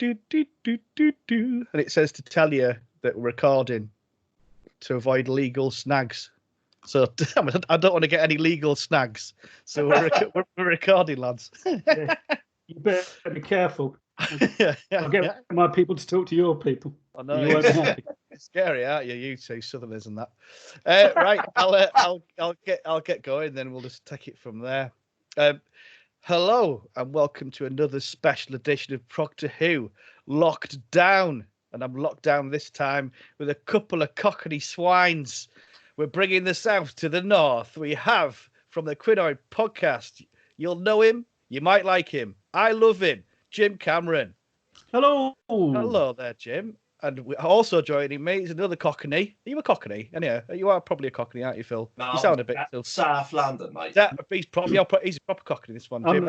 And it says to tell you that we're recording to avoid legal snags. So I don't want to get any legal snags. So we're recording, lads. Yeah. You better be careful. I'll get my people to talk to your people. I know. You won't be happy. It's scary, aren't you? You two Southerners and that. Right, I'll get going. Then we'll just take it from there. Hello and welcome to another special edition of Progtor Who, Locked Down. And I'm locked down this time with a couple of cockney swines. We're bringing the south to the north. We have from the Krynoid Podcast. You'll know him. You might like him. I love him. Jim Cameron. Hello. Hello there, Jim. And also joining me is another cockney. Are you a cockney? Anyhow, you are probably a cockney, aren't you, Phil? No, you sound a bit. Phil. South London, mate. He's a proper cockney, this one, Jim.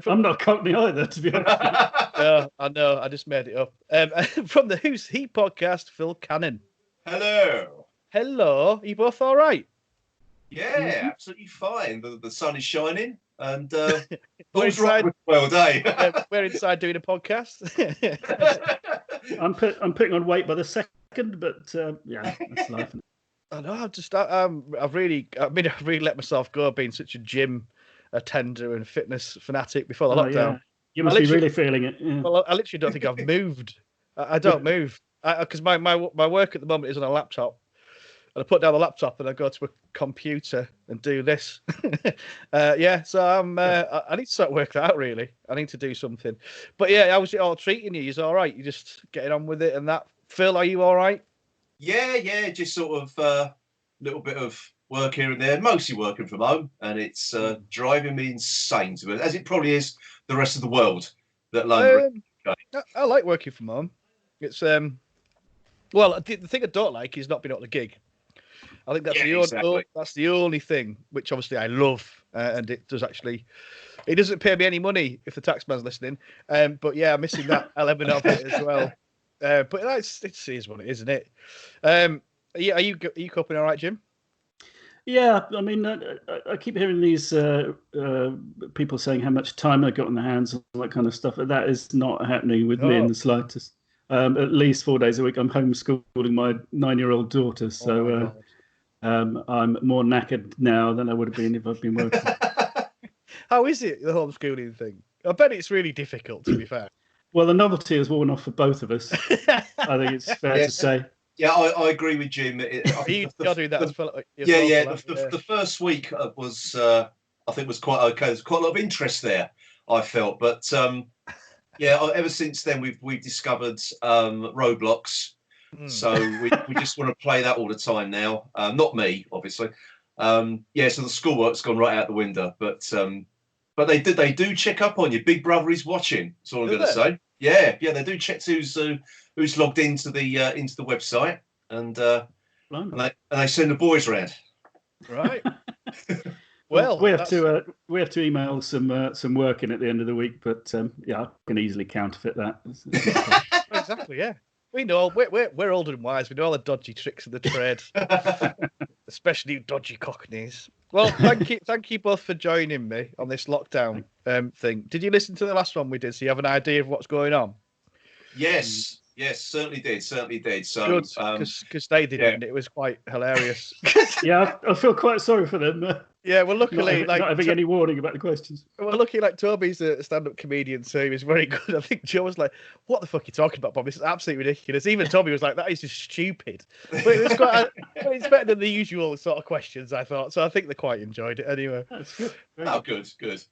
I'm not cockney either, to be honest. I know. I just made it up. From the Who's He Podcast, Phil Cannon. Hello. Hello. Are you both all right? Yeah, absolutely fine. The sun is shining, and we're inside. Well, day. We're inside doing a podcast. I'm putting on weight by the second, but yeah, that's life. I know. I've really let myself go being such a gym attender and fitness fanatic before the lockdown. Yeah. You must be really feeling it. Yeah. Well, I literally don't think I've moved. I don't move because my work at the moment is on a laptop. And I put down the laptop and I go to a computer and do this. So I need to start working out, really. I need to do something. But yeah, how was it all treating you? You're all right? You're just getting on with it and that. Phil, are you all right? Yeah, just sort of a little bit of work here and there, mostly working from home. And it's driving me insane, as it probably is the rest of the world. I like working from home. It's well, the thing I don't like is not being able to gig. I think that's the only thing, which obviously I love, and it doesn't pay me any money if the taxman's listening. But yeah, I'm missing that element of it as well. But it is what it is, isn't it? Are you coping all right, Jim? Yeah, I mean, I keep hearing these people saying how much time they got on their hands and all that kind of stuff. But that is not happening with me in the slightest. At least 4 days a week, I'm homeschooling my 9-year-old daughter, so I'm more knackered now than I would have been if I'd been working. How is it, the homeschooling thing? I bet it's really difficult, to be fair. Well, the novelty has worn off for both of us. I think it's fair to say. Yeah, I agree with Jim. You're doing that as well. The first week was, I think, was quite okay. There's quite a lot of interest there, I felt. But ever since then, we've discovered Roblox. So we just want to play that all the time now. Not me, obviously. So the schoolwork's gone right out the window. But they do check up on you. Big Brother is watching. That's all I'm going to say. Yeah, they do check who's logged into the website, and they send the boys around. Right. Well, we have to email some work in at the end of the week, but I can easily counterfeit that. Exactly. Yeah. We know we're older and wise. We know all the dodgy tricks of the trade, especially dodgy cockneys. Well, thank you both for joining me on this lockdown thing. Did you listen to the last one we did? So you have an idea of what's going on? Yes, certainly did. So good, because they didn't. Yeah. It was quite hilarious. Yeah, I feel quite sorry for them. Yeah, well, luckily, not having any warning about the questions. Well, luckily, Toby's a stand-up comedian, so he was very good. I think Joe was like, "What the fuck are you talking about, Bob? This is absolutely ridiculous." Even Toby was like, "That is just stupid." But it was it's better than the usual sort of questions, I thought. So I think they quite enjoyed it anyway. That's good. Good.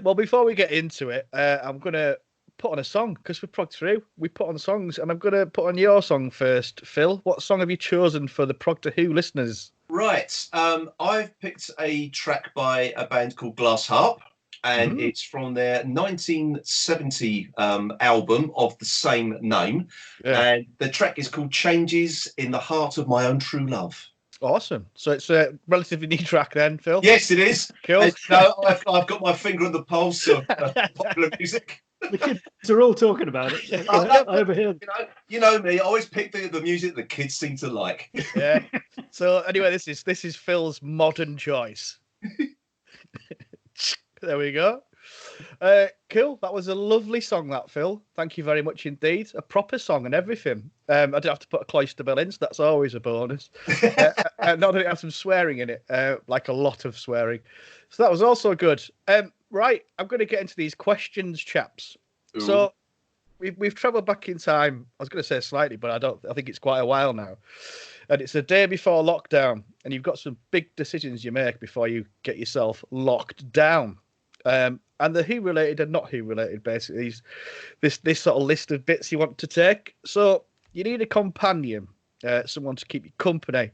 Well, before we get into it, I'm gonna put on a song because we're Progtor Who. We put on songs, and I'm gonna put on your song first, Phil. What song have you chosen for the Progtor Who listeners? Right. I've picked a track by a band called Glass Harp, and it's from their 1970 album of the same name. Yeah. And the track is called Changes in the Heart of My Own True Love. Awesome. So it's a relatively new track then, Phil? Yes, it is. Cool. I've got my finger on the pulse of popular music. The kids are all talking about it. Over here. You know me. I always pick the music the kids seem to like. Yeah. So anyway, this is Phil's modern choice. There we go. Cool. That was a lovely song, that, Phil. Thank you very much indeed. A proper song and everything. I didn't have to put a cloister bell in, so that's always a bonus. Not that it had some swearing in it, like a lot of swearing. So that was also good. Right, I'm going to get into these questions, chaps. Ooh. So we've travelled back in time. I was going to say slightly, but I think it's quite a while now. And it's the day before lockdown, and you've got some big decisions you make before you get yourself locked down. And the Who related and not Who related, basically, this sort of list of bits you want to take. So you need a companion, someone to keep you company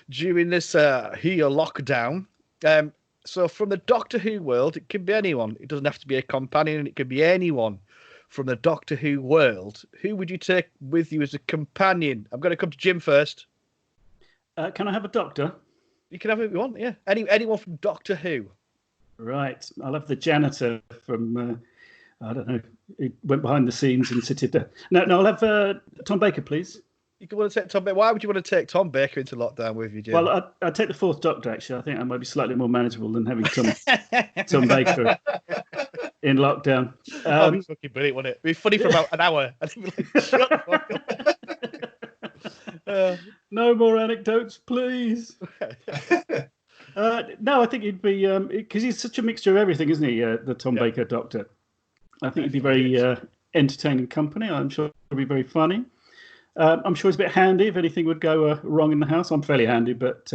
during this Who lockdown. So from the Doctor Who world, it can be anyone. It doesn't have to be a companion. It can be anyone from the Doctor Who world. Who would you take with you as a companion? I'm going to come to Jim first. Can I have a doctor? You can have who you want, yeah. Anyone from Doctor Who. Right. I'll have the janitor from, I don't know, he went behind the scenes and sitted there. No, I'll have Tom Baker, please. You want to take Tom Baker? Why would you want to take Tom Baker into lockdown with you, Jim? Well, I'd take the fourth Doctor, actually. I think that might be slightly more manageable than having Tom Baker in lockdown. That'd be fucking brilliant, wouldn't it? It'd be funny for about an hour. No more anecdotes, please. No, I think he'd be because he's such a mixture of everything, isn't he? The Tom Baker Doctor. I think he'd be very entertaining company. I'm sure he'd be very funny. I'm sure he's a bit handy if anything would go wrong in the house. I'm fairly handy, but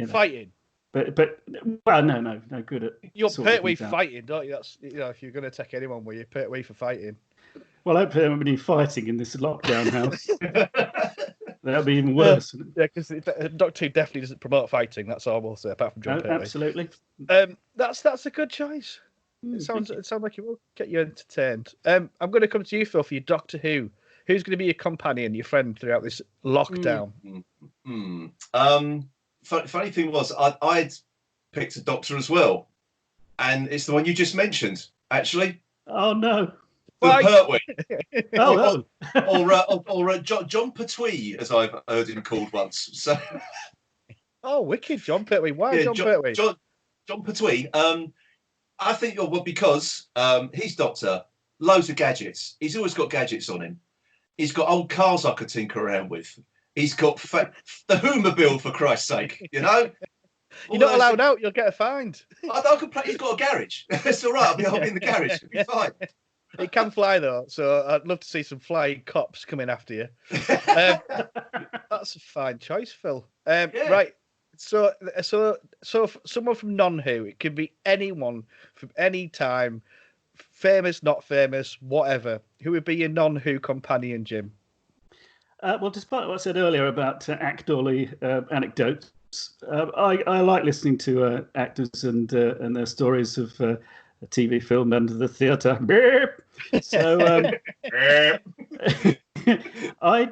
fighting. But well, no, good at. You're Pertwee fighting, don't you? That's if you're going to take anyone, will you Pertwee for fighting? Well, hopefully there won't be any fighting in this lockdown house. That'll be even worse. Yeah, because Doctor Who definitely doesn't promote fighting. That's all I will say, apart from John Pertwee. Absolutely. That's a good choice. It sounds like it will get you entertained. I'm going to come to you, Phil, for your Doctor Who. Who's going to be your companion, your friend throughout this lockdown? Funny thing was, I'd picked a doctor as well, and it's the one you just mentioned, actually. Oh no. Pertwee. or John Pertwee, as I've heard him called once. So. Oh, wicked, John Pertwee. Why John Pertwee? John Pertwee. I think because he's Doctor, loads of gadgets. He's always got gadgets on him. He's got old cars I could tinker around with. He's got the Who-mobile, for Christ's sake, you know? You're not allowed out, you'll get a fine. I can play. He's got a garage. It's all right, I'll be in the garage. It'll be fine. It can fly, though, so I'd love to see some flying cops coming after you. That's a fine choice, Phil. Right, so someone from non-Who, it can be anyone from any time, famous, not famous, whatever. Who would be your non-Who companion, Jim? Well, despite what I said earlier about actorly anecdotes, I like listening to actors and their stories of a TV film and the theatre. So I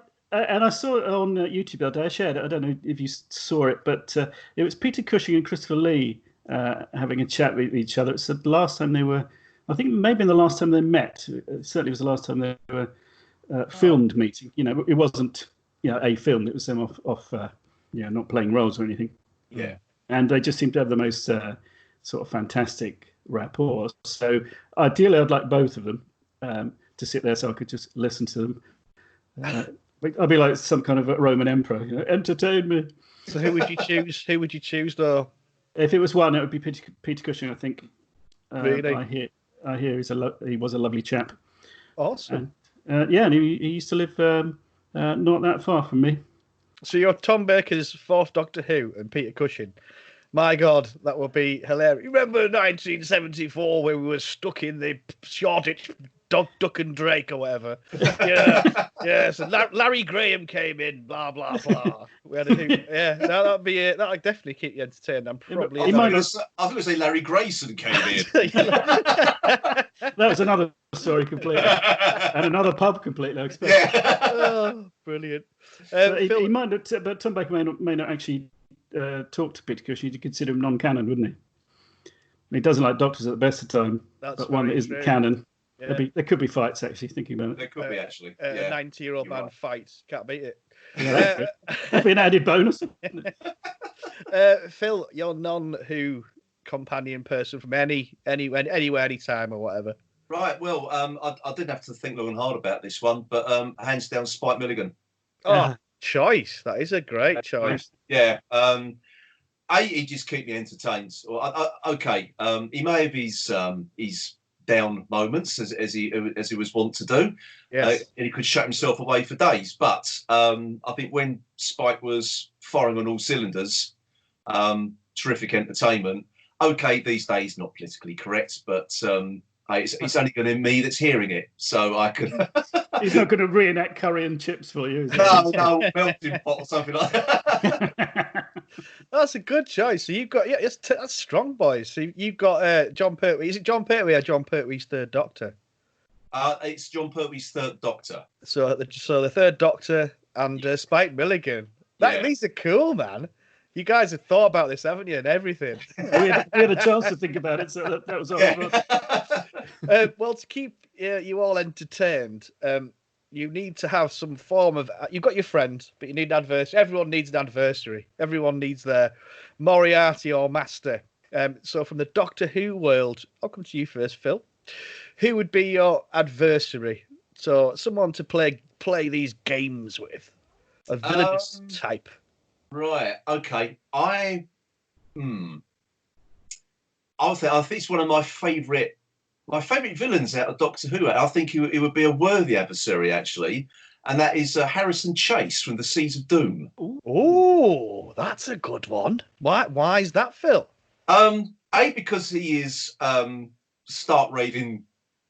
saw it on YouTube the other day. I shared it. I don't know if you saw it, but it was Peter Cushing and Christopher Lee having a chat with each other. It's the last time they were. I think maybe the last time they met. It certainly was the last time they were filmed meeting. You know, it wasn't a film. It was them off not playing roles or anything. Yeah. And they just seem to have the most sort of fantastic rapport. So ideally, I'd like both of them to sit there so I could just listen to them. I'd be like some kind of a Roman emperor. Entertain me. So who would you choose? Who would you chouse, though? If it was one, it would be Peter Cushing, I think. Really? I hear he was a lovely chap. Awesome. And he used to live not that far from me. So you're Tom Baker's fourth Doctor Who and Peter Cushing. My God, that would be hilarious. Remember 1974 when we were stuck in the Shoreditch Duck and Drake or whatever? Yeah. So Larry Graham came in, blah blah blah. We had a Who. Yeah, that'd be it. That'd definitely keep you entertained. I'm probably. I was going to say Larry Grayson came in. That was another story completely, and another pub completely. I expect. Yeah. Oh, brilliant. He might not, but Tom Baker may not actually talk to Peter Cushing. He'd consider him non-canon, wouldn't he? He doesn't like doctors at the best of time, but one that isn't canon. Yeah. There could be fights, actually, thinking about it. There could be, actually. A 90-year-old man fights. Can't beat it. That'd be an added bonus. Phil, your non-Who companion person from anywhere, anytime, or whatever? Right. Well, I didn't have to think long and hard about this one, but hands down, Spike Milligan. Oh, choice. That is a great choice. Yeah. He just keep me entertained. Okay. He may have his down moments as he was wont to do. Yes. And he could shut himself away for days. But I think when Spike was firing on all cylinders, terrific entertainment. Okay, these days not politically correct, but it's only going to be me that's hearing it, so I can. He's not going to reenact curry and chips for you, is he? No, melting pot or something like that. That's a good choice. So you've got that's strong, boys. So you've got John Pertwee. Is it John Pertwee or John Pertwee's Third Doctor? It's John Pertwee's Third Doctor. So the Third Doctor and Spike Milligan. These are cool, man. You guys have thought about this, haven't you, and everything? we had a chance to think about it, so that was all. Well, to keep you all entertained, you need to have some form of. You've got your friend, but you need an adversary. Everyone needs an adversary. Everyone needs their Moriarty or Master. So from the Doctor Who world, I'll come to you first, Phil. Who would be your adversary? So someone to play these games with, a villainous type. Right. Okay. I think it's one of my favourite villains out of Doctor Who. I think he would be a worthy adversary, actually, and that is Harrison Chase from the Seas of Doom. Oh, that's a good one. Why is that, Phil? Because he is start raving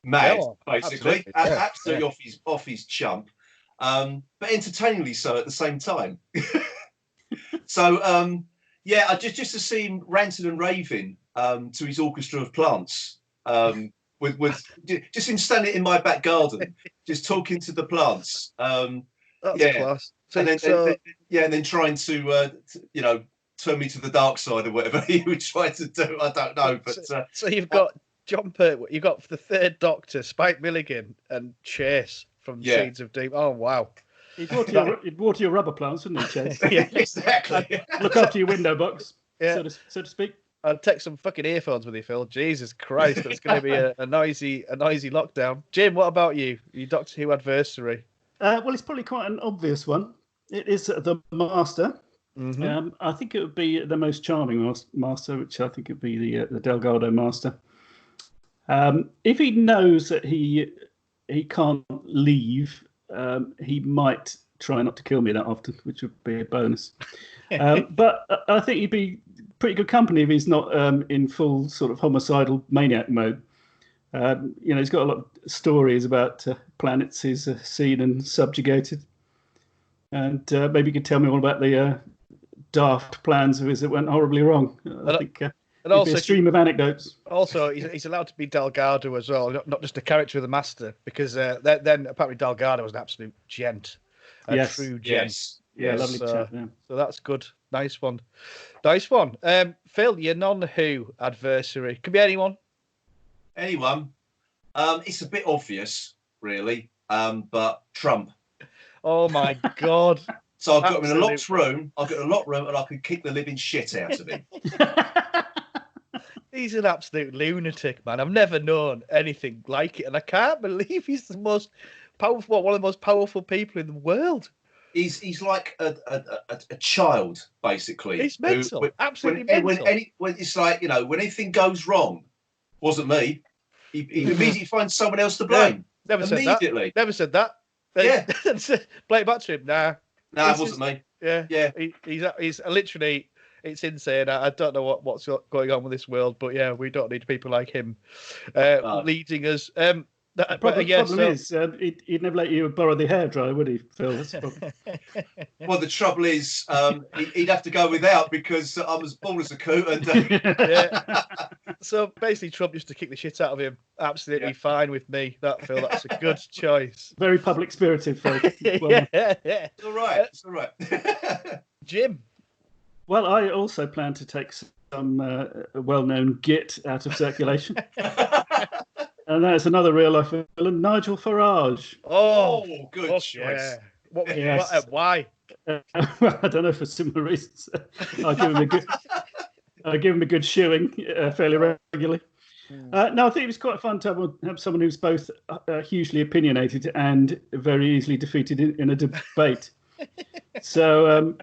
mad, basically, absolutely off his chump, but entertainingly so at the same time. So just to see him ranting and raving to his orchestra of plants, with just him standing in my back garden, just talking to the plants. That's class. And then trying to turn me to the dark side or whatever he would try to do. I don't know, but so you've got John Pertwee, you've got the Third Doctor, Spike Milligan, and Chase from Seeds of Doom. Oh wow. He'd water your rubber plants, wouldn't he, Chase? Yeah, exactly. Look after your window box, so to speak. I'd take some fucking earphones with you, Phil. Jesus Christ, that's going to be a noisy lockdown. Jim, what about you? Your Doctor Who adversary? Well, it's probably quite an obvious one. It is the Master. Mm-hmm. I think it would be the most charming Master, which I think would be the Delgado Master. If he knows that he can't leave, he might try not to kill me that often, which would be a bonus. But I think he'd be pretty good company if he's not in full sort of homicidal maniac mode. He's got a lot of stories about planets he's seen and subjugated. And maybe you could tell me all about the daft plans of his that went horribly wrong. I think and also, a stream of anecdotes. Also, he's allowed to be Delgado as well, not just a character of the Master, because then apparently Delgado was an absolute gent, true gent. Yeah, lovely chap. Yeah. So that's good. Nice one. Phil, your non-Who adversary could be anyone. Anyone. It's a bit obvious, really, but Trump. Oh my God. So I've got him in a locked room. And I could kick the living shit out of him. He's an absolute lunatic, man. I've never known anything like it, and I can't believe he's the most powerful, one of the most powerful people in the world. He's like a child, basically. He's mental, absolutely mental. When it's like, when anything goes wrong, wasn't me. He immediately finds someone else to blame. Yeah, never said that. Yeah. Play it back to him. Nah, it wasn't me. Yeah. He's literally. It's insane. I don't know what's going on with this world, but yeah, we don't need people like him leading us. The problem is, he'd never let you borrow the hairdryer, would he, Phil? Well, the trouble is, he'd have to go without because I'm as bald as a coot. And So basically, Trump used to kick the shit out of him. Absolutely fine with me. Phil, that's a good choice. Very public spirited, Phil. It's all right. It's all right. Jim. Well, I also plan to take some well-known git out of circulation. And that's another real-life villain, Nigel Farage. Oh, good choice. Yeah. Why? Well, I don't know, for similar reasons. I'll give him a good... I give him a good shoeing fairly regularly. No, I think it was quite fun to have someone who's both hugely opinionated and very easily defeated in a debate. So,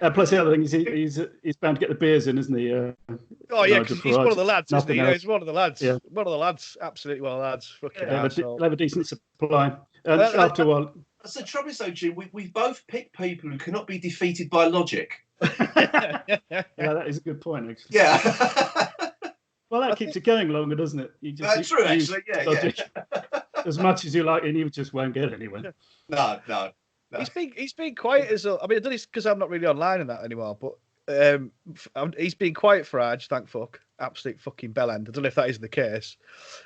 plus the other thing is he's bound to get the beers in, isn't he? Oh yeah, because he's one of the lads, isn't he? He's one of the lads. Yeah. One of the lads. Absolutely one of the lads. Fucking they'll have a decent supply. And after a while. That's the trouble, though, Jim. We both pick people who cannot be defeated by logic. Yeah, that is a good point, actually. Yeah. Well, that keeps it going longer, doesn't it? That's true, actually. Yeah. As much as you like, and you just won't get anywhere. No. He's been quiet as I mean, I don't know because I'm not really online and that anymore, but he's been quiet for Arge, thank fuck. Absolute fucking bellend. I don't know if that is the case,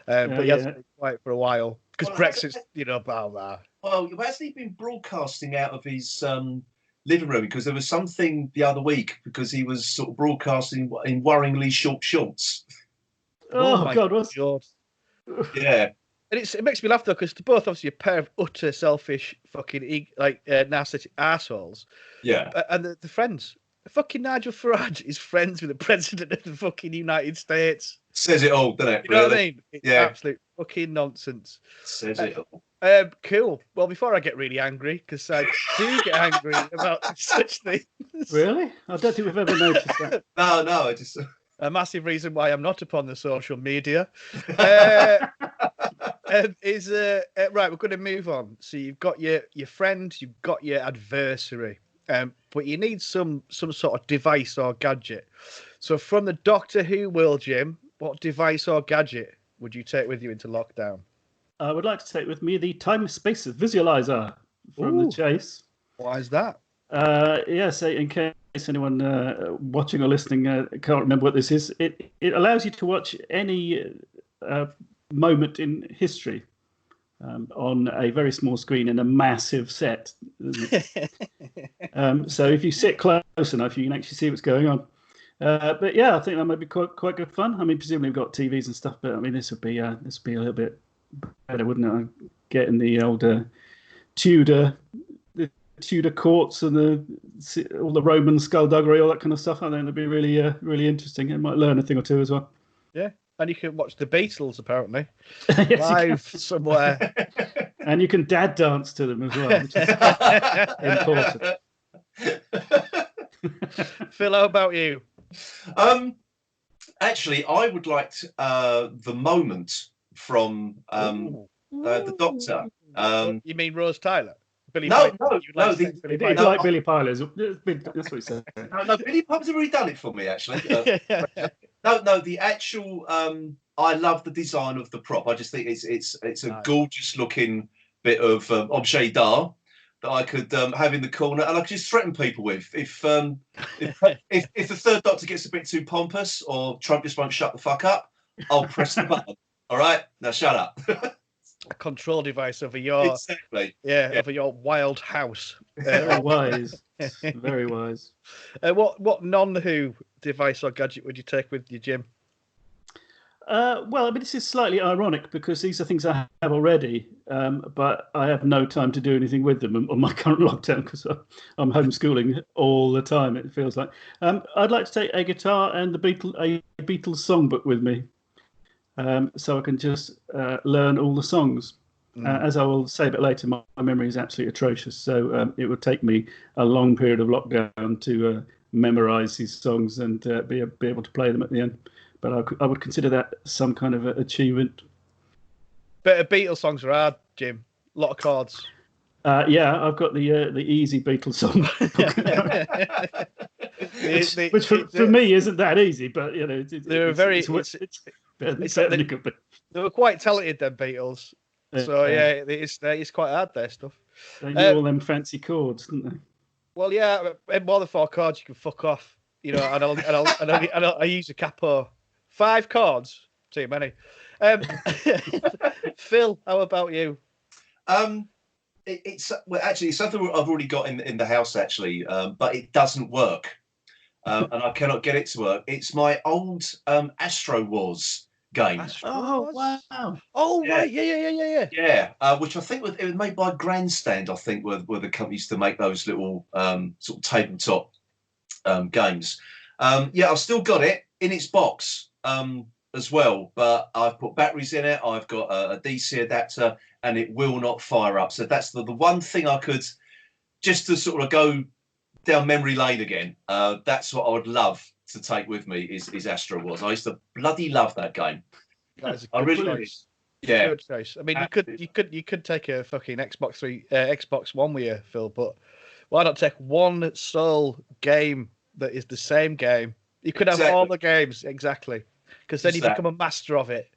but he hasn't been quiet for a while because Brexit's, blah blah. Well, hasn't he been broadcasting out of his living room? Because there was something the other week because he was sort of broadcasting in worryingly short shorts. Oh God, what's God. Yeah. And it makes me laugh though because they're both obviously a pair of utter selfish fucking narcissistic assholes. Yeah. And the friends. Fucking Nigel Farage is friends with the president of the fucking United States. Says it all, doesn't it? You know what I mean? It's absolute fucking nonsense. Says it all. Cool. Well, before I get really angry, because I do get angry about such things. Really? I don't think we've ever noticed that. No, I just. A massive reason why I'm not upon the social media right. We're going to move on. So you've got your friend, you've got your adversary, but you need some sort of device or gadget. So from the Doctor Who world, Jim, what device or gadget would you take with you into lockdown? I would like to take with me the time-space visualizer from the Chase. Why is that? So in case anyone watching or listening can't remember what this is, it allows you to watch any moment in history on a very small screen in a massive set. So if you sit close enough, you can actually see what's going on. But yeah, I think that might be quite good fun. I mean, presumably we've got TVs and stuff, but I mean, this would be a little bit better, wouldn't it? Getting the old Tudor courts and all the Roman skullduggery, all that kind of stuff. I think it'd be really interesting. I might learn a thing or two as well. Yeah, and you can watch the Beatles apparently Yes, live somewhere, and you can dad dance to them as well, which is important. Phil, how about you? Actually, I would like the moment from the Doctor. You mean Rose Tyler? Billy Piper. Billy Piper. That's what he said. No, Billy Piper's already done it for me, actually. No, the actual. I love the design of the prop. I just think it's a gorgeous looking bit of objet d'art that I could have in the corner, and I could just threaten people with. If the third Doctor gets a bit too pompous or Trump just won't shut the fuck up, I'll press the button. All right, now shut up. A control device over your over your wild house. Very wise. Very wise. What non-Who device or gadget would you take with you, Jim? Well, I mean, this is slightly ironic because these are things I have already, but I have no time to do anything with them on my current lockdown because I'm homeschooling all the time, it feels like. I'd like to take a guitar and a Beatles songbook with me. So I can just learn all the songs. As I will say a bit later, my memory is absolutely atrocious. So it would take me a long period of lockdown to memorize these songs and be able to play them at the end. But I would consider that some kind of achievement. But Beatles songs are hard, Jim. A lot of chords. Yeah, I've got the easy Beatles song, which for me isn't that easy. But you know, they were quite talented, them Beatles. So it's quite hard, their stuff. They knew all them fancy chords, didn't they? Well, yeah, more than 4 chords, you can fuck off. You know, and I use a capo. 5 chords, too many. Phil, how about you? It's something I've already got in the house actually, but it doesn't work, and I cannot get it to work. It's my old Astro Wars game. Oh wow! Oh right, yeah. Yeah, which I think it was made by Grandstand. I think were the companies to make those little sort of tabletop games. I've still got it. in its box as well, but I've put batteries in it. I've got a DC adapter, and it will not fire up. So that's the one thing I could, just to sort of go down memory lane again. That's what I would love to take with me is Astro Wars. I used to bloody love that game. That is a I good really choice. Yeah. Good choice. I mean, you could take a fucking Xbox One with you, Phil, but why not take one sole game that is the same game? You could have all the games, exactly, because then you become a master of it.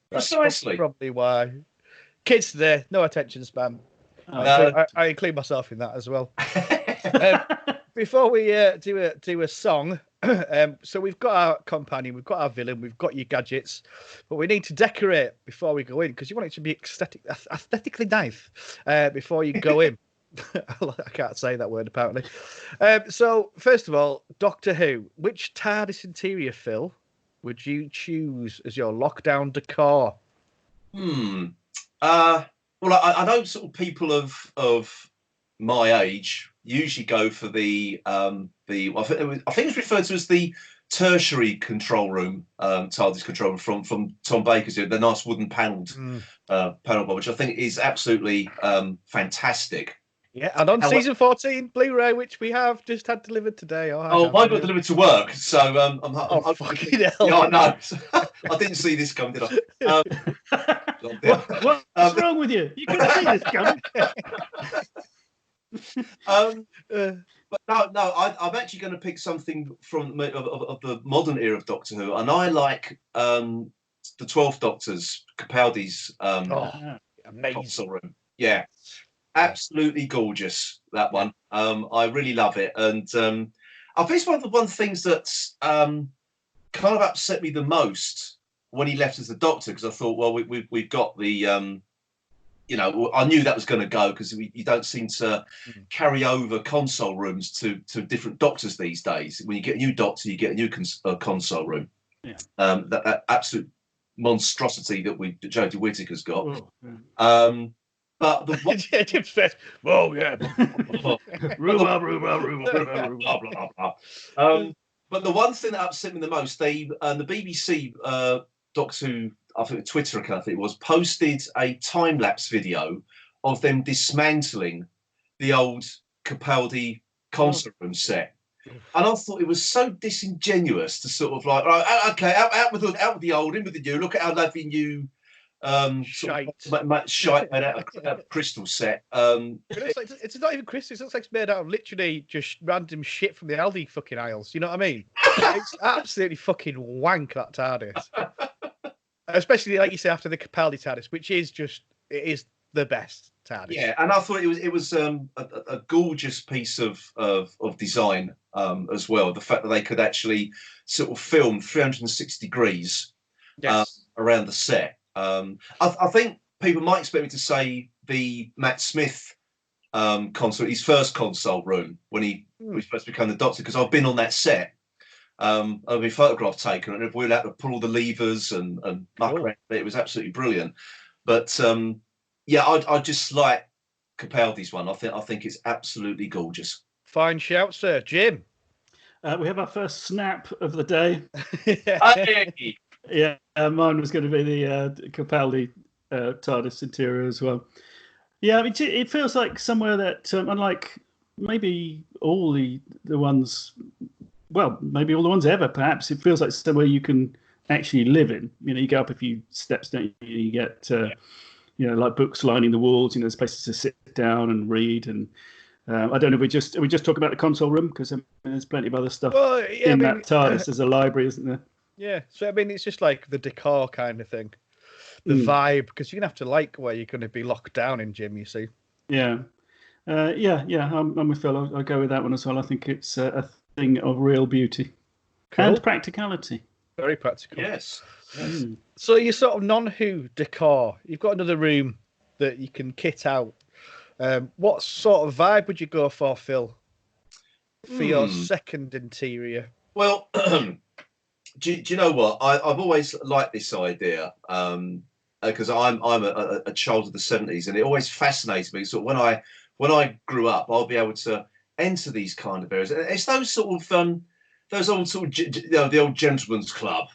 That's Precisely. probably why. Kids today, no attention span. I include myself in that as well. Before we do a song, so we've got our companion, we've got our villain, we've got your gadgets, but we need to decorate before we go in because you want it to be aesthetically nice before you go in. I can't say that word apparently. So first of all, Doctor Who, which TARDIS interior, Phil, would you choose as your lockdown decor? Well, I know sort of people of my age usually go for the I think it's referred to as the tertiary control room, TARDIS control room from Tom Baker's, the nice wooden panelled panel bar, which I think is absolutely fantastic. Yeah, and on season 14 Blu-ray, which we have just had delivered today. Mine got delivered to work, so I'm fucking hell. Yeah, I know. I didn't see this coming, did I? What's wrong with you? You couldn't see this coming. But no, I'm actually going to pick something from of the modern era of Doctor Who, and I like the 12th Doctor's Capaldi's amazing console room. Yeah, absolutely gorgeous, that one. I really love it, and I think it's one of the things that's kind of upset me the most when he left as the Doctor, because I thought, well, we've got the I knew that was going to go because you don't seem to carry over console rooms to different doctors these days. When you get a new doctor, you get a new console room. Yeah. That absolute monstrosity that Jodie Whittaker's got. But the Jim says, "Oh yeah, but the one thing that upset me the most, the BBC Doctor Who, I think, Twitter account, I think it was, posted a time-lapse video of them dismantling the old Capaldi concert room set. And I thought it was so disingenuous to sort of like, right, okay, out with the old, in with the new. Look at our lovely new shite made out of crystal set. It's not even crystal. It looks like it's made out of literally just random shit from the Aldi fucking aisles. You know what I mean? It's absolutely fucking wank, that TARDIS. Especially, like you say, after the Capaldi TARDIS, which is the best TARDIS. Yeah, and I thought it was a gorgeous piece of design as well. The fact that they could actually sort of film 360 degrees around the set. I think people might expect me to say the Matt Smith console, his first console room when he was supposed to become the Doctor, because I've been on that set. I've been photograph taken, and we had to pull all the levers and muck around. It was absolutely brilliant. But I just like Capaldi's one. I think it's absolutely gorgeous. Fine shout, sir. Jim. We have our first snap of the day. Hey! Yeah, mine was going to be the Capaldi TARDIS interior as well. Yeah, I mean, it feels like somewhere that, unlike maybe all the ones, well, maybe all the ones ever, perhaps, it feels like somewhere you can actually live in. You know, you go up a few steps, don't you? You get, like books lining the walls. You know, there's places to sit down and read. And I don't know if we just talk about the console room, because there's plenty of other stuff that TARDIS. There's a library, isn't there? Yeah, so I mean, it's just like the decor kind of thing, the vibe, because you're gonna have to like where you're gonna be locked down in, Jim. You see? Yeah. I'm with Phil. I'll go with that one as well. I think it's a thing of real beauty and practicality. Very practical. Yes. So you're sort of non-Who decor. You've got another room that you can kit out. What sort of vibe would you go for, Phil, for your second interior? Well. Do you know what? I've always liked this idea because I'm a child of the 70s, and it always fascinates me. So when I grew up, I'll be able to enter these kind of areas. It's those sort of those old sort of, the old gentleman's club,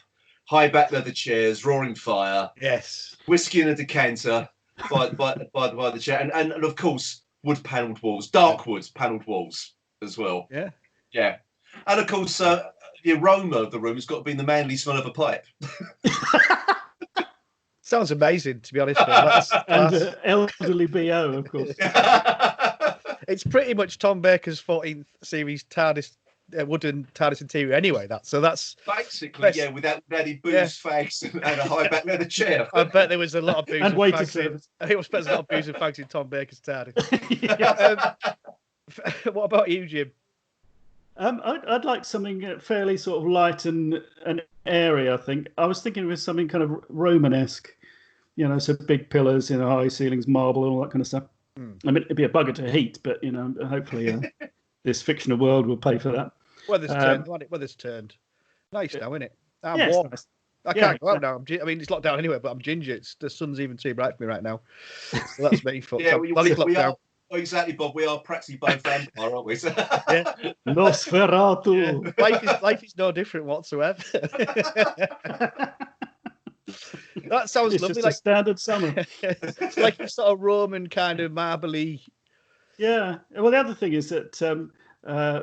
high back leather chairs, roaring fire, Yes, whiskey in a decanter by the chair, and of course wood panelled walls, dark wood panelled walls as well. Yeah. Yeah. And of course, the aroma of the room has got to be the manly smell of a pipe. Sounds amazing, to be honest. That's, and elderly BO, of course. It's pretty much Tom Baker's 14th series TARDIS, wooden TARDIS interior anyway. That's basically, yeah, without any booze, fags, and a high back leather chair. I bet there was a lot of booze and waiter fags service. I think it was a lot of booze and fags in Tom Baker's TARDIS. Yeah. What about you, Jim? I'd like something fairly sort of light and airy, I think. I was thinking of something kind of Romanesque, so big pillars, high ceilings, marble, and all that kind of stuff. I mean, it'd be a bugger to heat, but, hopefully this fictional world will pay for that. Weather's turned. Weather's turned. Nice now, isn't it? I'm yeah, warm. nice. I can't go out now. I mean, it's locked down anyway, but I'm ginger. The sun's even too bright for me right now. So that's me. Yeah, we are. Oh, exactly, Bob. We are practically both vampire, aren't we? Yeah. Nosferatu. Yeah. Life is no different whatsoever. That sounds It's lovely. just Like a standard summer. it's like a sort of Roman kind of marbly. Yeah. Well, the other thing is that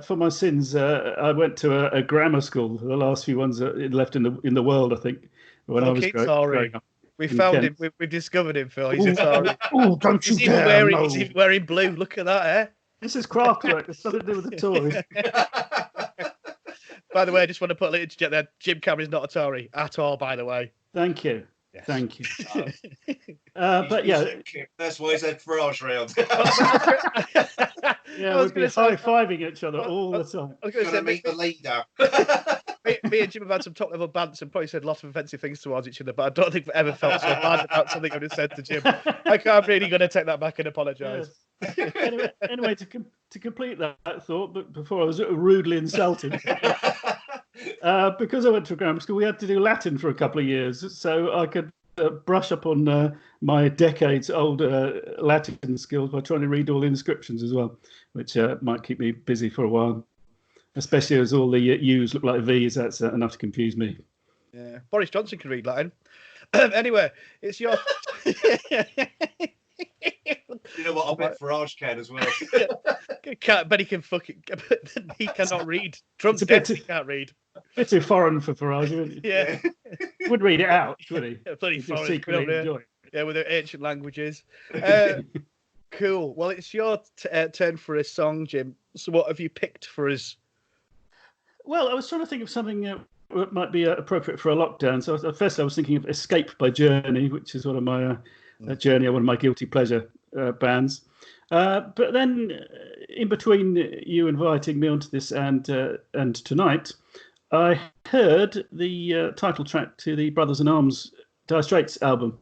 for my sins, I went to a grammar school. The last few ones left in the world, I think, when I was growing up. We found him. We've discovered him, Phil. He's a Tory. Oh, don't you He's dare! He's even wearing blue. Look at that, eh? This is craft work. It's nothing to do with the Tories. By the way, I just want to put a little interject there. Jim Cameron's not a Tory at all, by the way. Thank you. Yes. Thank you. But yeah, that's why he's had Farage round. yeah, we'd be high-fiving each other all the time. I was going to say, meet the leader. me and Jim have had some top-level bants and probably said lots of offensive things towards each other, but I don't think we've ever felt so bad about something I've just said to Jim. I'm really going to take that back and apologise. Yes. Anyway, to complete that thought, but before I was rudely insulted, because I went to grammar school, we had to do Latin for a couple of years, so I could brush up on my decades-old Latin skills by trying to read all the inscriptions as well, which might keep me busy for a while. Especially as all the U's look like V's, that's enough to confuse me. Yeah, Boris Johnson can read Latin. Anyway, it's your. You know what? I bet Farage can as well. But he can fucking. He cannot read. Trump's dead. He can't read. A bit too foreign for Farage, wouldn't he? Yeah. Would read it out, would he? Bloody foreign. Secretly enjoy it. Yeah, with their ancient languages. Cool. Well, it's your turn for a song, Jim. So, what have you picked for us? Well, I was trying to think of something that might be appropriate for a lockdown. So at first I was thinking of Escape by Journey, which is one of my one of my guilty pleasure bands. But then in between you inviting me onto this and tonight, I heard the title track to the Brothers in Arms Dire Straits album.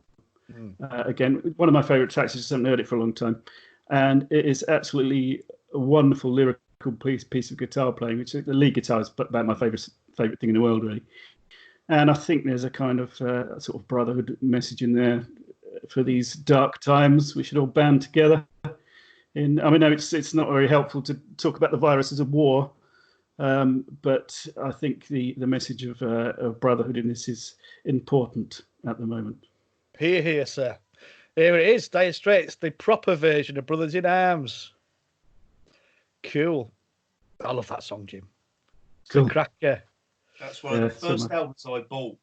Again, one of my favourite tracks. I just haven't heard it for a long time. And it is absolutely a wonderful lyrical piece of guitar playing, which the lead guitar is about my favourite thing in the world, really. And I think there's a kind of sort of brotherhood message in there for these dark times. We should all band together. I know it's not very helpful to talk about the virus as a war, but I think the message of brotherhood in this is important at the moment. Hear, hear, sir. Here it is, Dire Straits, the proper version of Brothers in Arms. Cool. I love that song, Jim. Cool. Cracker. That's one of the first albums I bought.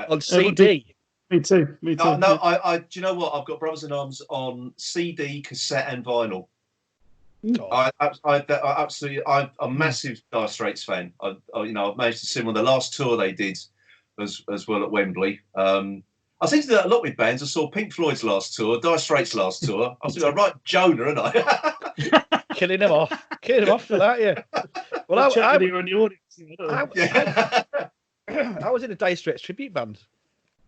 On CD. Me too. No, I. Do you know what? I've got Brothers in Arms on CD, cassette, and vinyl. Oh. I'm a massive Dire Straits fan. I've managed to see them on the last tour they did, as well at Wembley. I seem to do that a lot with bands. I saw Pink Floyd's last tour, Dire Straits' last tour. I was doing right Jonah, and I killing him off for that, yeah. Well, I you were in the audience. I was in a Dire Straits tribute band.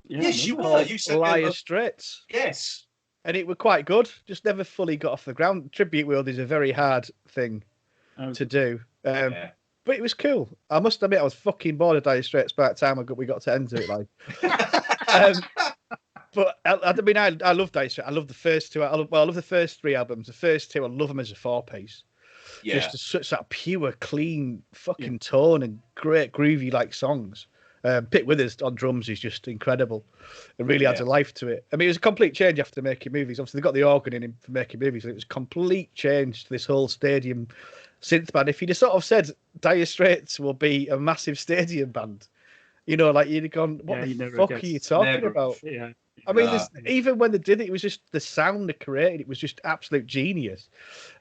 Yeah, yes, you were. You said Liar Straits. Yes. And it were quite good. Just never fully got off the ground. Tribute world is a very hard thing to do. But it was cool. I must admit, I was fucking bored of Dire Straits by the time we got to enter it. But I love Dire Straits. I love the first two. I love the first three albums. The first two, I love them as a 4-piece. Yeah. Just such that pure, clean fucking tone and great groovy like songs. Pete Withers on drums is just incredible. It really adds a life to it. I mean, it was a complete change after making movies. Obviously, they got the organ in him for making movies, and it was a complete change to this whole stadium synth band. If you'd have sort of said Dire Straits will be a massive stadium band, like you'd have gone, what the fuck are you talking about? Yeah. I mean, even when they did it, it was just the sound they created. It was just absolute genius.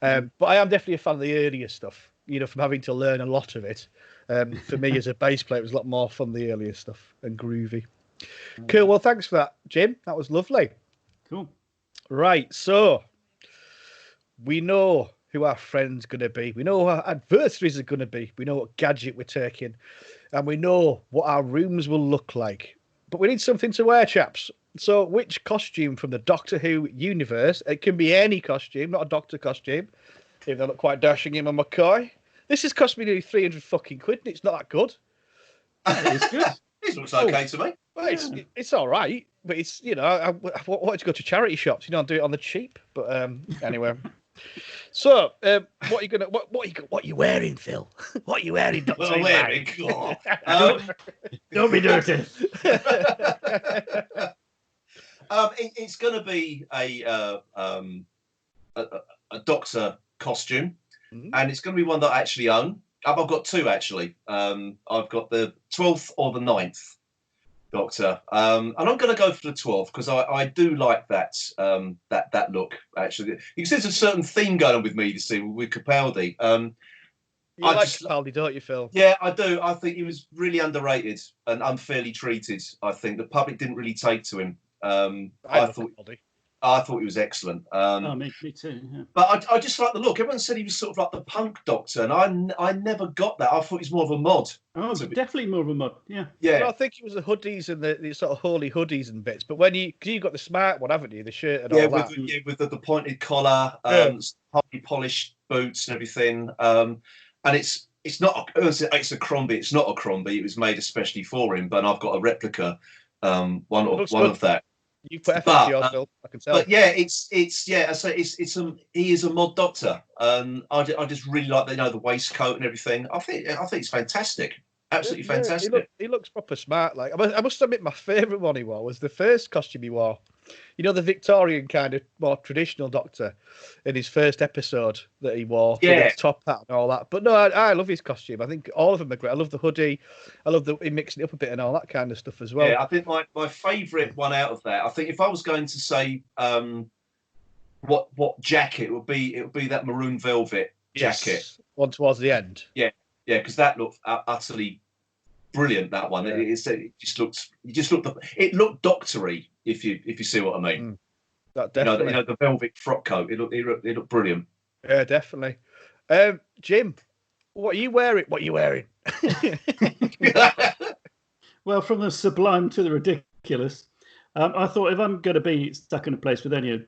But I am definitely a fan of the earlier stuff, from having to learn a lot of it. For me as a bass player, it was a lot more fun, the earlier stuff, and groovy. Cool. Well, thanks for that, Jim. That was lovely. Cool. Right. So we know who our friend's going to be. We know who our adversaries are going to be. We know what gadget we're taking. And we know what our rooms will look like. But we need something to wear, chaps. So which costume from the Doctor Who universe? It can be any costume, not a Doctor costume. Even though I look quite dashing in my McCoy. This has cost me nearly 300 fucking quid, and it's not that good. It's good. It looks okay to me. Well, it's all right, but it's I wanted to go to charity shops, and do it on the cheap. But anyway. So, what are you wearing, Phil? What are you wearing, Doctor? What am I wearing? Don't be dirty. It's going to be a Doctor costume, and it's going to be one that I actually own. I've got two actually. I've got the 12th or the 9th Doctor, and I'm going to go for the 12th because I do like that that look. Actually, you can see there's a certain theme going on with me this evening with Capaldi. You like Capaldi, don't you, Phil? Yeah, I do. I think he was really underrated and unfairly treated. I think the public didn't really take to him. I thought he was excellent. Me too. Yeah. But I just like the look. Everyone said he was sort of like the punk Doctor, and I never got that. I thought he was more of a mod. Oh, definitely more of a mod. Yeah. Yeah. Well, I think it was the hoodies and the sort of holy hoodies and bits. But when you got the smart one, haven't you? The shirt and all that. With the pointed collar, highly polished boots and everything. And it's not. It's a Crombie. It's not a Crombie. It was made especially for him. But I've got a replica. One of that. You put effort into yours, Phil. I can tell. But yeah, he is a mod Doctor, and I just really like the waistcoat and everything. I think it's fantastic, absolutely fantastic. He looks proper smart. Like I must admit, my favourite one he wore was the first costume he wore. The Victorian kind of more traditional Doctor in his first episode that he wore. With his top hat and all that. But no, I love his costume. I think all of them are great. I love the hoodie. I love him mixing it up a bit and all that kind of stuff as well. Yeah, I think my favourite one out of that, I think if I was going to say what jacket it would be that maroon velvet jacket. Yes. One towards the end. Yeah, because that looked utterly brilliant. That one. Yeah. It looked doctory. If you see what I mean. That definitely. The velvet frock coat. It looked brilliant. Yeah, definitely. Jim, what are you wearing? Well, from the sublime to the ridiculous, I thought if I'm going to be stuck in a place with a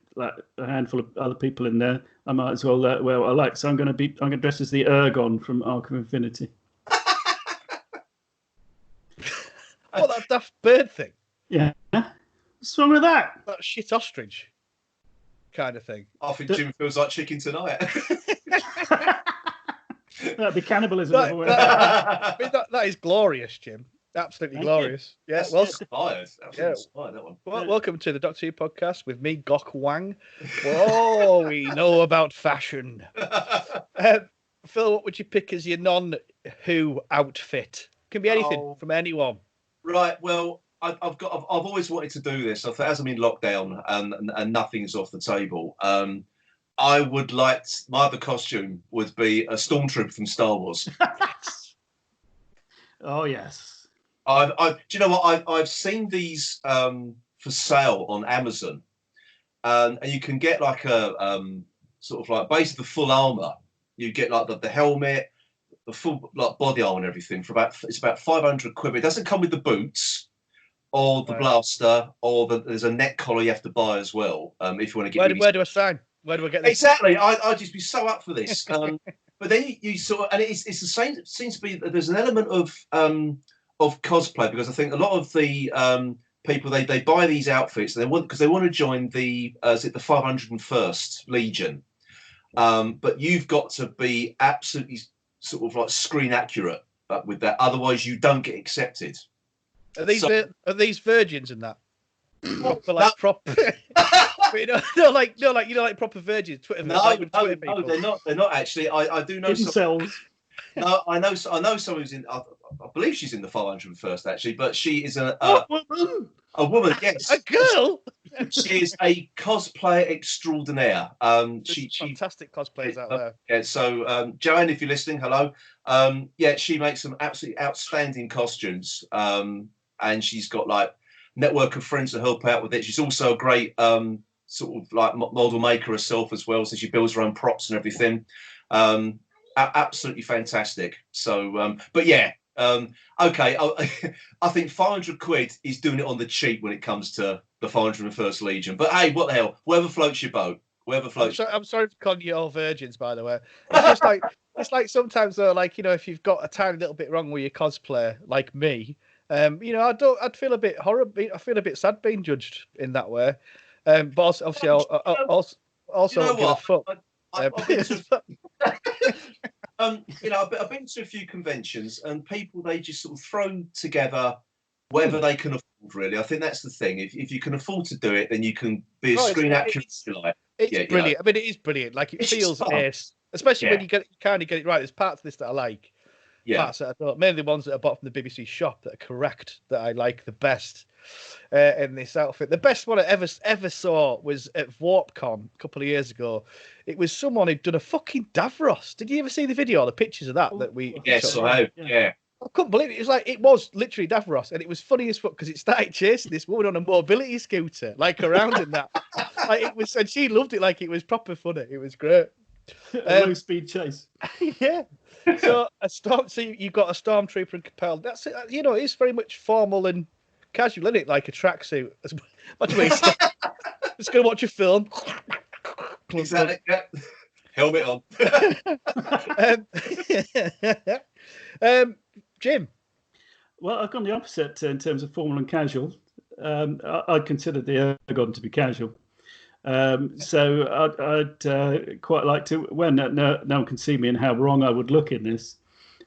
handful of other people in there, I might as well wear what I like. So I'm going to dress as the Ergon from Arc of Infinity. That daft bird thing. Yeah. What's wrong with that? That shit ostrich kind of thing. I think Jim feels like chicken tonight. That'd be cannibalism. That is glorious, Jim. Absolutely glorious. You. Yeah, well inspired. Inspired, that one. Well, welcome to the Doctor Who podcast with me, Gok Wang. Oh, we know about fashion. Phil, what would you pick as your non-Who outfit? Can be anything from anyone. Right. Well, I've always wanted to do this. As I'm in lockdown and nothing's off the table, I would like my other costume would be a stormtrooper from Star Wars. Oh yes. Do you know what? I've seen these for sale on Amazon, and you can get like a sort of like basically the full armor. You get like the helmet, the full like body armor and everything for about 500 quid. It doesn't come with the boots. Or the blaster, or there's a neck collar you have to buy as well. If you want to get where do I sign? Where do I get this? Exactly, I'd just be so up for this. But then you sort of, and it's the same. It seems to be that there's an element of cosplay because I think a lot of the people they buy these outfits and they want to join the 501st Legion. but you've got to be absolutely sort of like screen accurate with that. Otherwise, you don't get accepted. Are these virgins and that? Proper, like, No. proper. no, like proper virgins. Twitter. No, Twitter they're not. They're not actually. I do know some. Cells. No, I know someone who's in. I believe she's in the 501st actually, but she is a woman. Yes, a girl. She is a cosplayer extraordinaire. She fantastic cosplayers out there. Yeah. So Joanne, if you're listening, hello. Yeah, she makes some absolutely outstanding costumes. And she's got like network of friends to help out with it. She's also a great sort of like model maker herself as well. So she builds her own props and everything. Absolutely fantastic. So, but yeah, okay. I think 500 quid is doing it on the cheap when it comes to the 501st Legion. But hey, what the hell? Whoever floats your boat. Whoever floats. I'm sorry for calling you all virgins, by the way. It's just like sometimes though, like, you know, if you've got a tiny little bit wrong with your cosplay, like me, you know, I'd feel a bit horrible. I feel a bit sad being judged in that way. But also, obviously, also You know give a fuck. You know, I've been to a few conventions, and people, they just sort of throw together whatever they can afford. Really, I think that's the thing. If you can afford to do it, then you can be as screen accurate as you like. It's brilliant. You know? I mean, it is brilliant. Like, it feels ace, especially when you kind of get it right. There's parts of this that I like. Yeah. Parts that I don't. Mainly the ones that are bought from the BBC shop that are correct, that I like the best in this outfit. The best one I ever saw was at VarpCon a couple of years ago. It was someone who'd done a fucking Davros. Did you ever see the video or the pictures of that we? Yes, I have. Yeah. I couldn't believe it. It was literally Davros, and it was funny as fuck because it started chasing this woman on a mobility scooter, like around in that. Like, it was, and she loved it. Like, it was proper funny. It was great. A low speed chase. Yeah. So you've got a stormtrooper and Capel. That's it. You know, it's very much formal and casual, isn't it? Like a tracksuit. Just going to watch a film. Exactly. Yeah. Helmet on. Jim. Well, I've gone the opposite in terms of formal and casual. I'd consider the Ergon to be casual. So I'd quite like to, when no one can see me and how wrong I would look in this,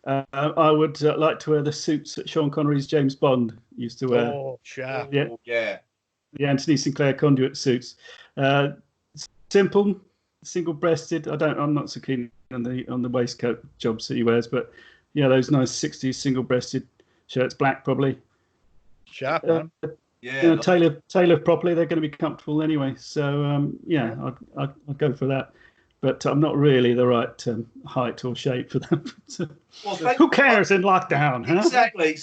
I would like to wear the suits that Sean Connery's James Bond used to wear. Oh, sure. Yeah. The Anthony Sinclair conduit suits. Simple, single-breasted. I'm not so keen on the waistcoat jobs that he wears, but yeah, those nice 60s single-breasted shirts, black probably. Sharp, man. Yeah, tailored properly. They're going to be comfortable anyway. So yeah, I'd go for that. But I'm not really the right height or shape for them. Well, who cares in lockdown? Huh? Exactly.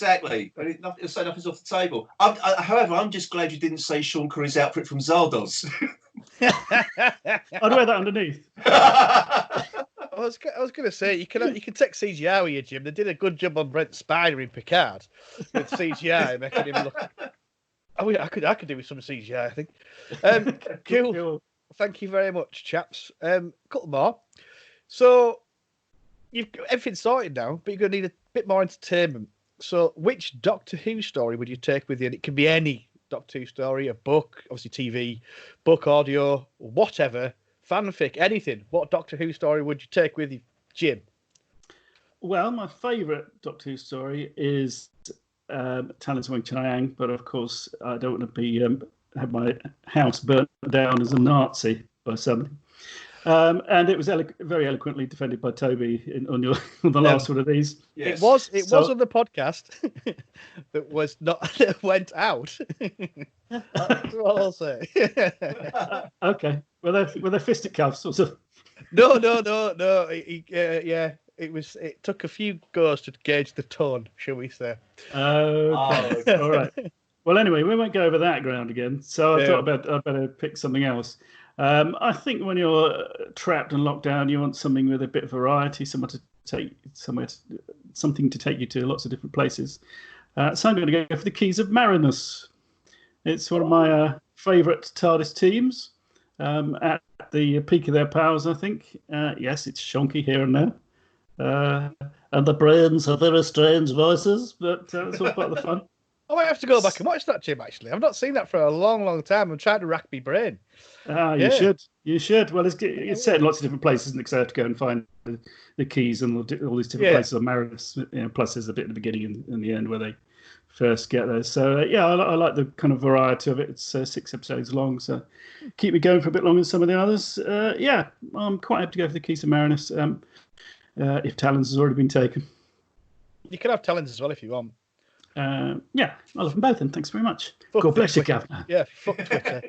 Nothing's off the table. However, I'm just glad you didn't say Sean Connery's outfit from Zardoz. I'd wear that underneath. I was going to say, you can take CGI with you, Jim. They did a good job on Brent Spiner in Picard with CGI, making him look. Oh, yeah, I could do with some CGI, I think. Cool. Thank you very much, chaps. Couple more. So you've got everything sorted now, but you're going to need a bit more entertainment. So which Doctor Who story would you take with you? And it can be any Doctor Who story, a book, obviously TV, book, audio, whatever, fanfic, anything. What Doctor Who story would you take with you, Jim? Well, my favourite Doctor Who story is Talons Wing Chiang, but of course I don't want to be have my house burnt down as a Nazi by somebody. And it was very eloquently defended by Toby on the last one of these. Yes. It was on the podcast that was not that went out. That's what I'll say. Okay. Were they fisticuffs or something? No. It took a few goes to gauge the tone, shall we say? Okay. All right. Well, anyway, we won't go over that ground again. So I thought I'd better pick something else. I think when you're trapped and locked down, you want something with a bit of variety, something to take you to lots of different places. So I'm going to go for the Keys of Marinus. It's one of my favourite TARDIS teams at the peak of their powers, I think. Yes, it's shonky here and there. And the brains have very strange voices, but it's all part of the fun. I might have to go back and watch that, Jim. Actually, I've not seen that for a long, long time. I'm trying to rack my brain. You should. You should. Well, it's set in lots of different places, isn't it? Because I have to go and find the keys and all these different places on Marinus. Plus, there's a bit at the beginning and the end where they first get there. So I like the kind of variety of it. It's 6 episodes long, so keep me going for a bit longer than some of the others. I'm quite happy to go for the keys of Marinus. If Talons has already been taken, you can have Talons as well if you want. I love them both, and thanks very much. God bless you, Gavin. Yeah, fuck Twitter.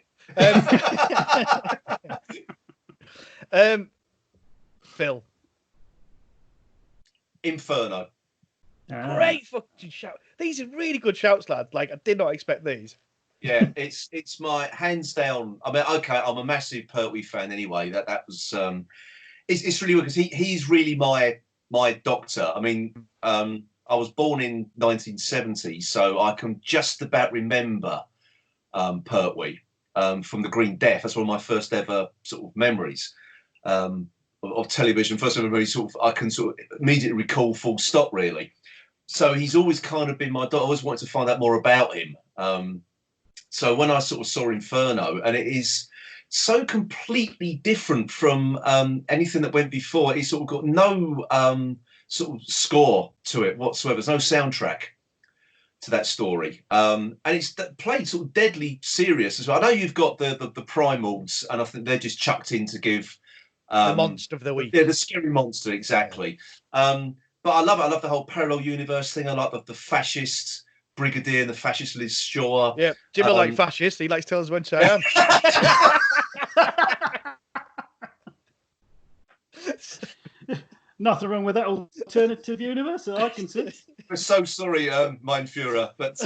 Phil. Inferno. Great fucking shout. These are really good shouts, lads. Like, I did not expect these. Yeah, it's my hands down. I mean, okay, I'm a massive Pertwee fan anyway. That was it's really weird because he's really my doctor. I mean, I was born in 1970, so I can just about remember Pertwee from the Green Death. That's one of my first ever sort of memories of television. First ever memory, sort of I can sort of immediately recall full stop, really. So he's always kind of been my doctor. I always wanted to find out more about him. So when I sort of saw Inferno, and it is so completely different from anything that went before, it's sort of got no sort of score to it whatsoever. There's no soundtrack to that story, and it's played sort of deadly serious as well. I know you've got the primals, and I think they're just chucked in to give the monster of the week. Yeah, the scary monster, exactly. But I love it. I love the whole parallel universe thing. I like the fascist brigadier and the fascist Liz Shaw. Yeah, Jim don't like fascist. He likes to tell us when to I am. Nothing wrong with that alternative universe that I can see. We're so sorry, Mein Führer, but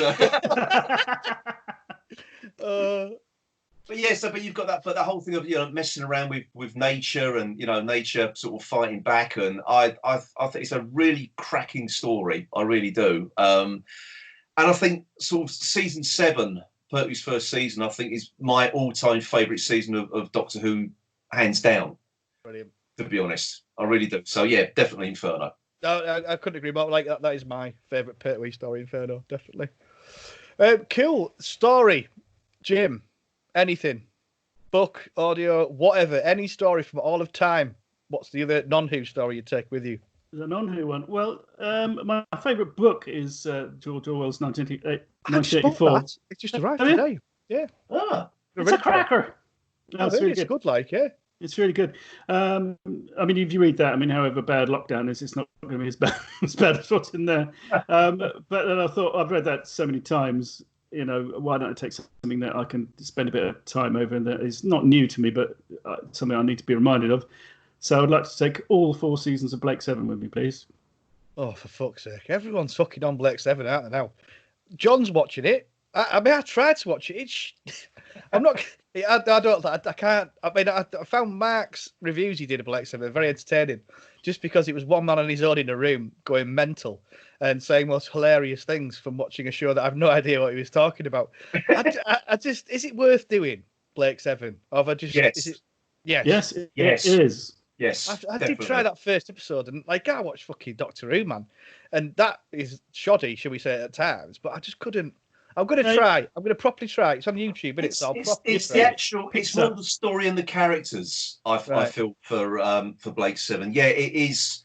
but yeah. But you've got that, but the whole thing of messing around with nature and nature sort of fighting back, and I think it's a really cracking story. I really do. And I think sort of season 7, Pertwee's first season, I think is my all-time favourite season of Doctor Who, hands down. Brilliant. To be honest, I really do. So yeah, definitely Inferno. No, I couldn't agree more. Like that is my favourite Pertwee story, Inferno, definitely. Cool story, Jim. Anything, book, audio, whatever, any story from all of time. What's the other non-Who story you take with you? The non-Who one. Well, my favourite book is George Orwell's 1984. It's just arrived today. Yeah. It's a cracker. It's really good. It's really good. I mean, if you read that, I mean, however bad lockdown is, it's not going to be as bad as what's in there. But then I thought, I've read that so many times, why don't I take something that I can spend a bit of time over and that is not new to me, but something I need to be reminded of. So I'd like to take all 4 seasons of Blake 7 with me, please. Oh, for fuck's sake. Everyone's fucking on Blake 7, aren't they now? John's watching it. I mean, I tried to watch it. I'm not... I can't... I mean, I found Mark's reviews he did of Blake 7 very entertaining, just because it was one man on his own in a room going mental and saying most hilarious things from watching a show that I have no idea what he was talking about. I just... Is it worth doing, Blake 7? Or have I just... Yes. Is it, yes. Yes, it is. Yes, I did try that first episode, and I watched fucking Doctor Who, man, and that is shoddy, shall we say, at times. But I just couldn't. I'm going to try. I'm going to properly try. It's on YouTube, but it's the actual. It's more the story and the characters. I feel for Blake 7. Yeah, it is.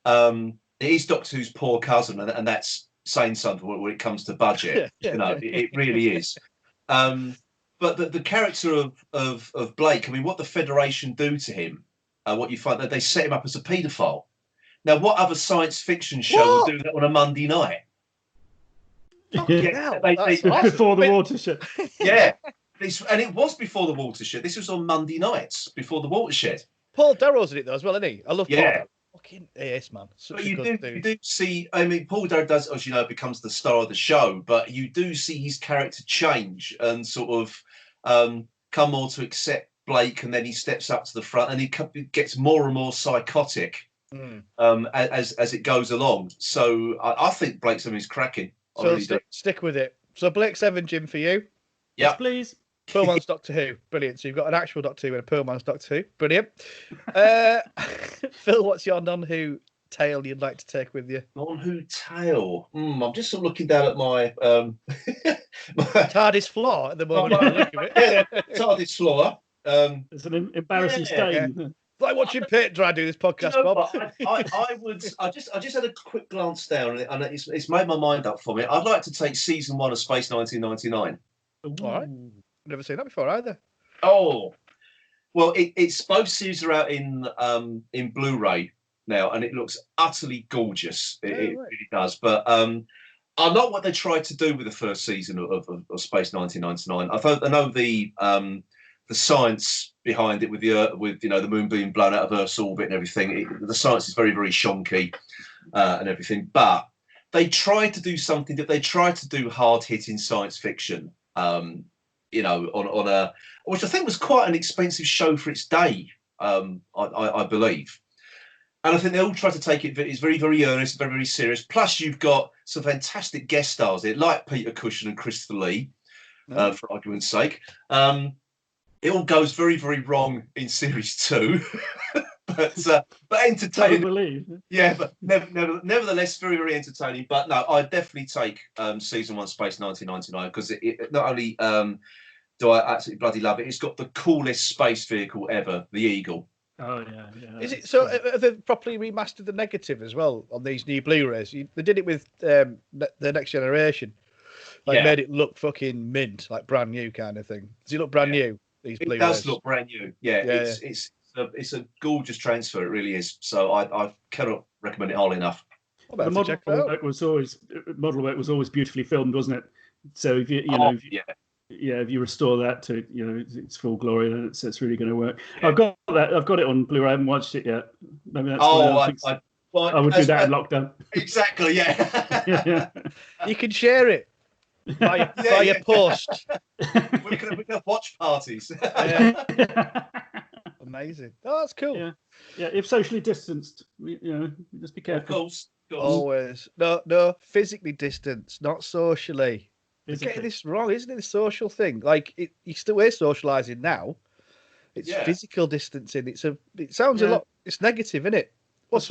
It is Doctor Who's poor cousin, and that's saying something when it comes to budget. It really is. But the character of Blake. I mean, what the Federation do to him. What you find that they set him up as a paedophile. Now, what other science fiction show would do that on a Monday night? Before the watershed. Yeah, and it was before the watershed. This was on Monday nights before the watershed. Paul Darrow's in it though as well, isn't he? I love Paul. Yeah. Fucking yes, man. But you do see. I mean, Paul Darrow does, as you know, becomes the star of the show. But you do see his character change and sort of come more to accept Blake, and then he steps up to the front, and he gets more and more psychotic as it goes along. So I think Blake 7 is cracking. So stick with it. So Blake 7, Jim, for you. Yeah, yes, please. Pullman's Doctor Who, brilliant. So you've got an actual Doctor Who and a Pullman's Doctor Who, brilliant. Phil, what's your non-Who tale you'd like to take with you? Doctor Who tale. I'm just sort of looking down at my TARDIS floor at the moment. TARDIS floor. It's an embarrassing stain. Yeah. Like watching Peter do this podcast, Bob. I just had a quick glance down, and it's made my mind up for me. I'd like to take season 1 of Space 1999. All right. Never seen that before either. Oh, well, it's both series are out in Blu-ray now, and it looks utterly gorgeous. It really does. But I'm not what they tried to do with the first season of Space 1999. I know the science behind it with the moon being blown out of Earth's orbit and everything. The science is very, very shonky and everything. But they tried to do something that they tried to do hard-hitting science fiction. On a which I think was quite an expensive show for its day. I believe. And I think they all try to take it. It's very, very earnest, very, very serious. Plus, you've got some fantastic guest stars there, like Peter Cushing and Christopher Lee, for argument's sake. It all goes very, very wrong in series 2, but entertaining. Yeah, but nevertheless, very, very entertaining. But no, I definitely take season 1 Space 1999 because it not only do I absolutely bloody love it, it's got the coolest space vehicle ever, the Eagle. Oh yeah. Is it so? Have they properly remastered the negative as well on these new Blu-rays? They did it with the Next Generation, made it look fucking mint, like brand new kind of thing. Does it look brand new? These Blu-rays? It does look brand new. It's a gorgeous transfer. It really is. So I cannot recommend it highly enough. The model work was always beautifully filmed, wasn't it? So if if you restore that to its full glory, then it's really going to work. Yeah. I've got it on Blu-ray. I haven't watched it yet. Maybe that's I would do that in lockdown. Exactly. Yeah. You can share it by your post. We can have watch parties. Amazing. Oh, that's cool. Yeah. If socially distanced, just be careful. Of course. Always. No, physically distanced, not socially. You're getting this wrong, isn't it? The social thing, we're socialising now. It's physical distancing. It sounds a lot. It's negative, isn't it? What's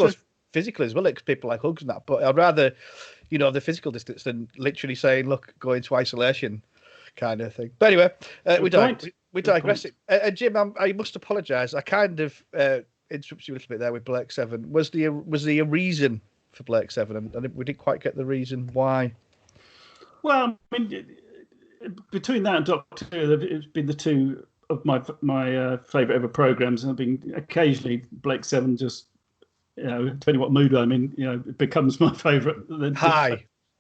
physical as well? Because people like hugs and that. But I'd rather, the physical distance than literally saying, "Look, go into isolation," kind of thing. But anyway, we digress. Jim, I must apologise. I kind of interrupted you a little bit there with Blake 7. Was there a reason for Blake 7? And we didn't quite get the reason why. Well, I mean, between that and Doctor Who, it's been the two of my favourite ever programmes, and I've been occasionally Blake 7 just, depending what mood I'm in, it becomes my favourite. Then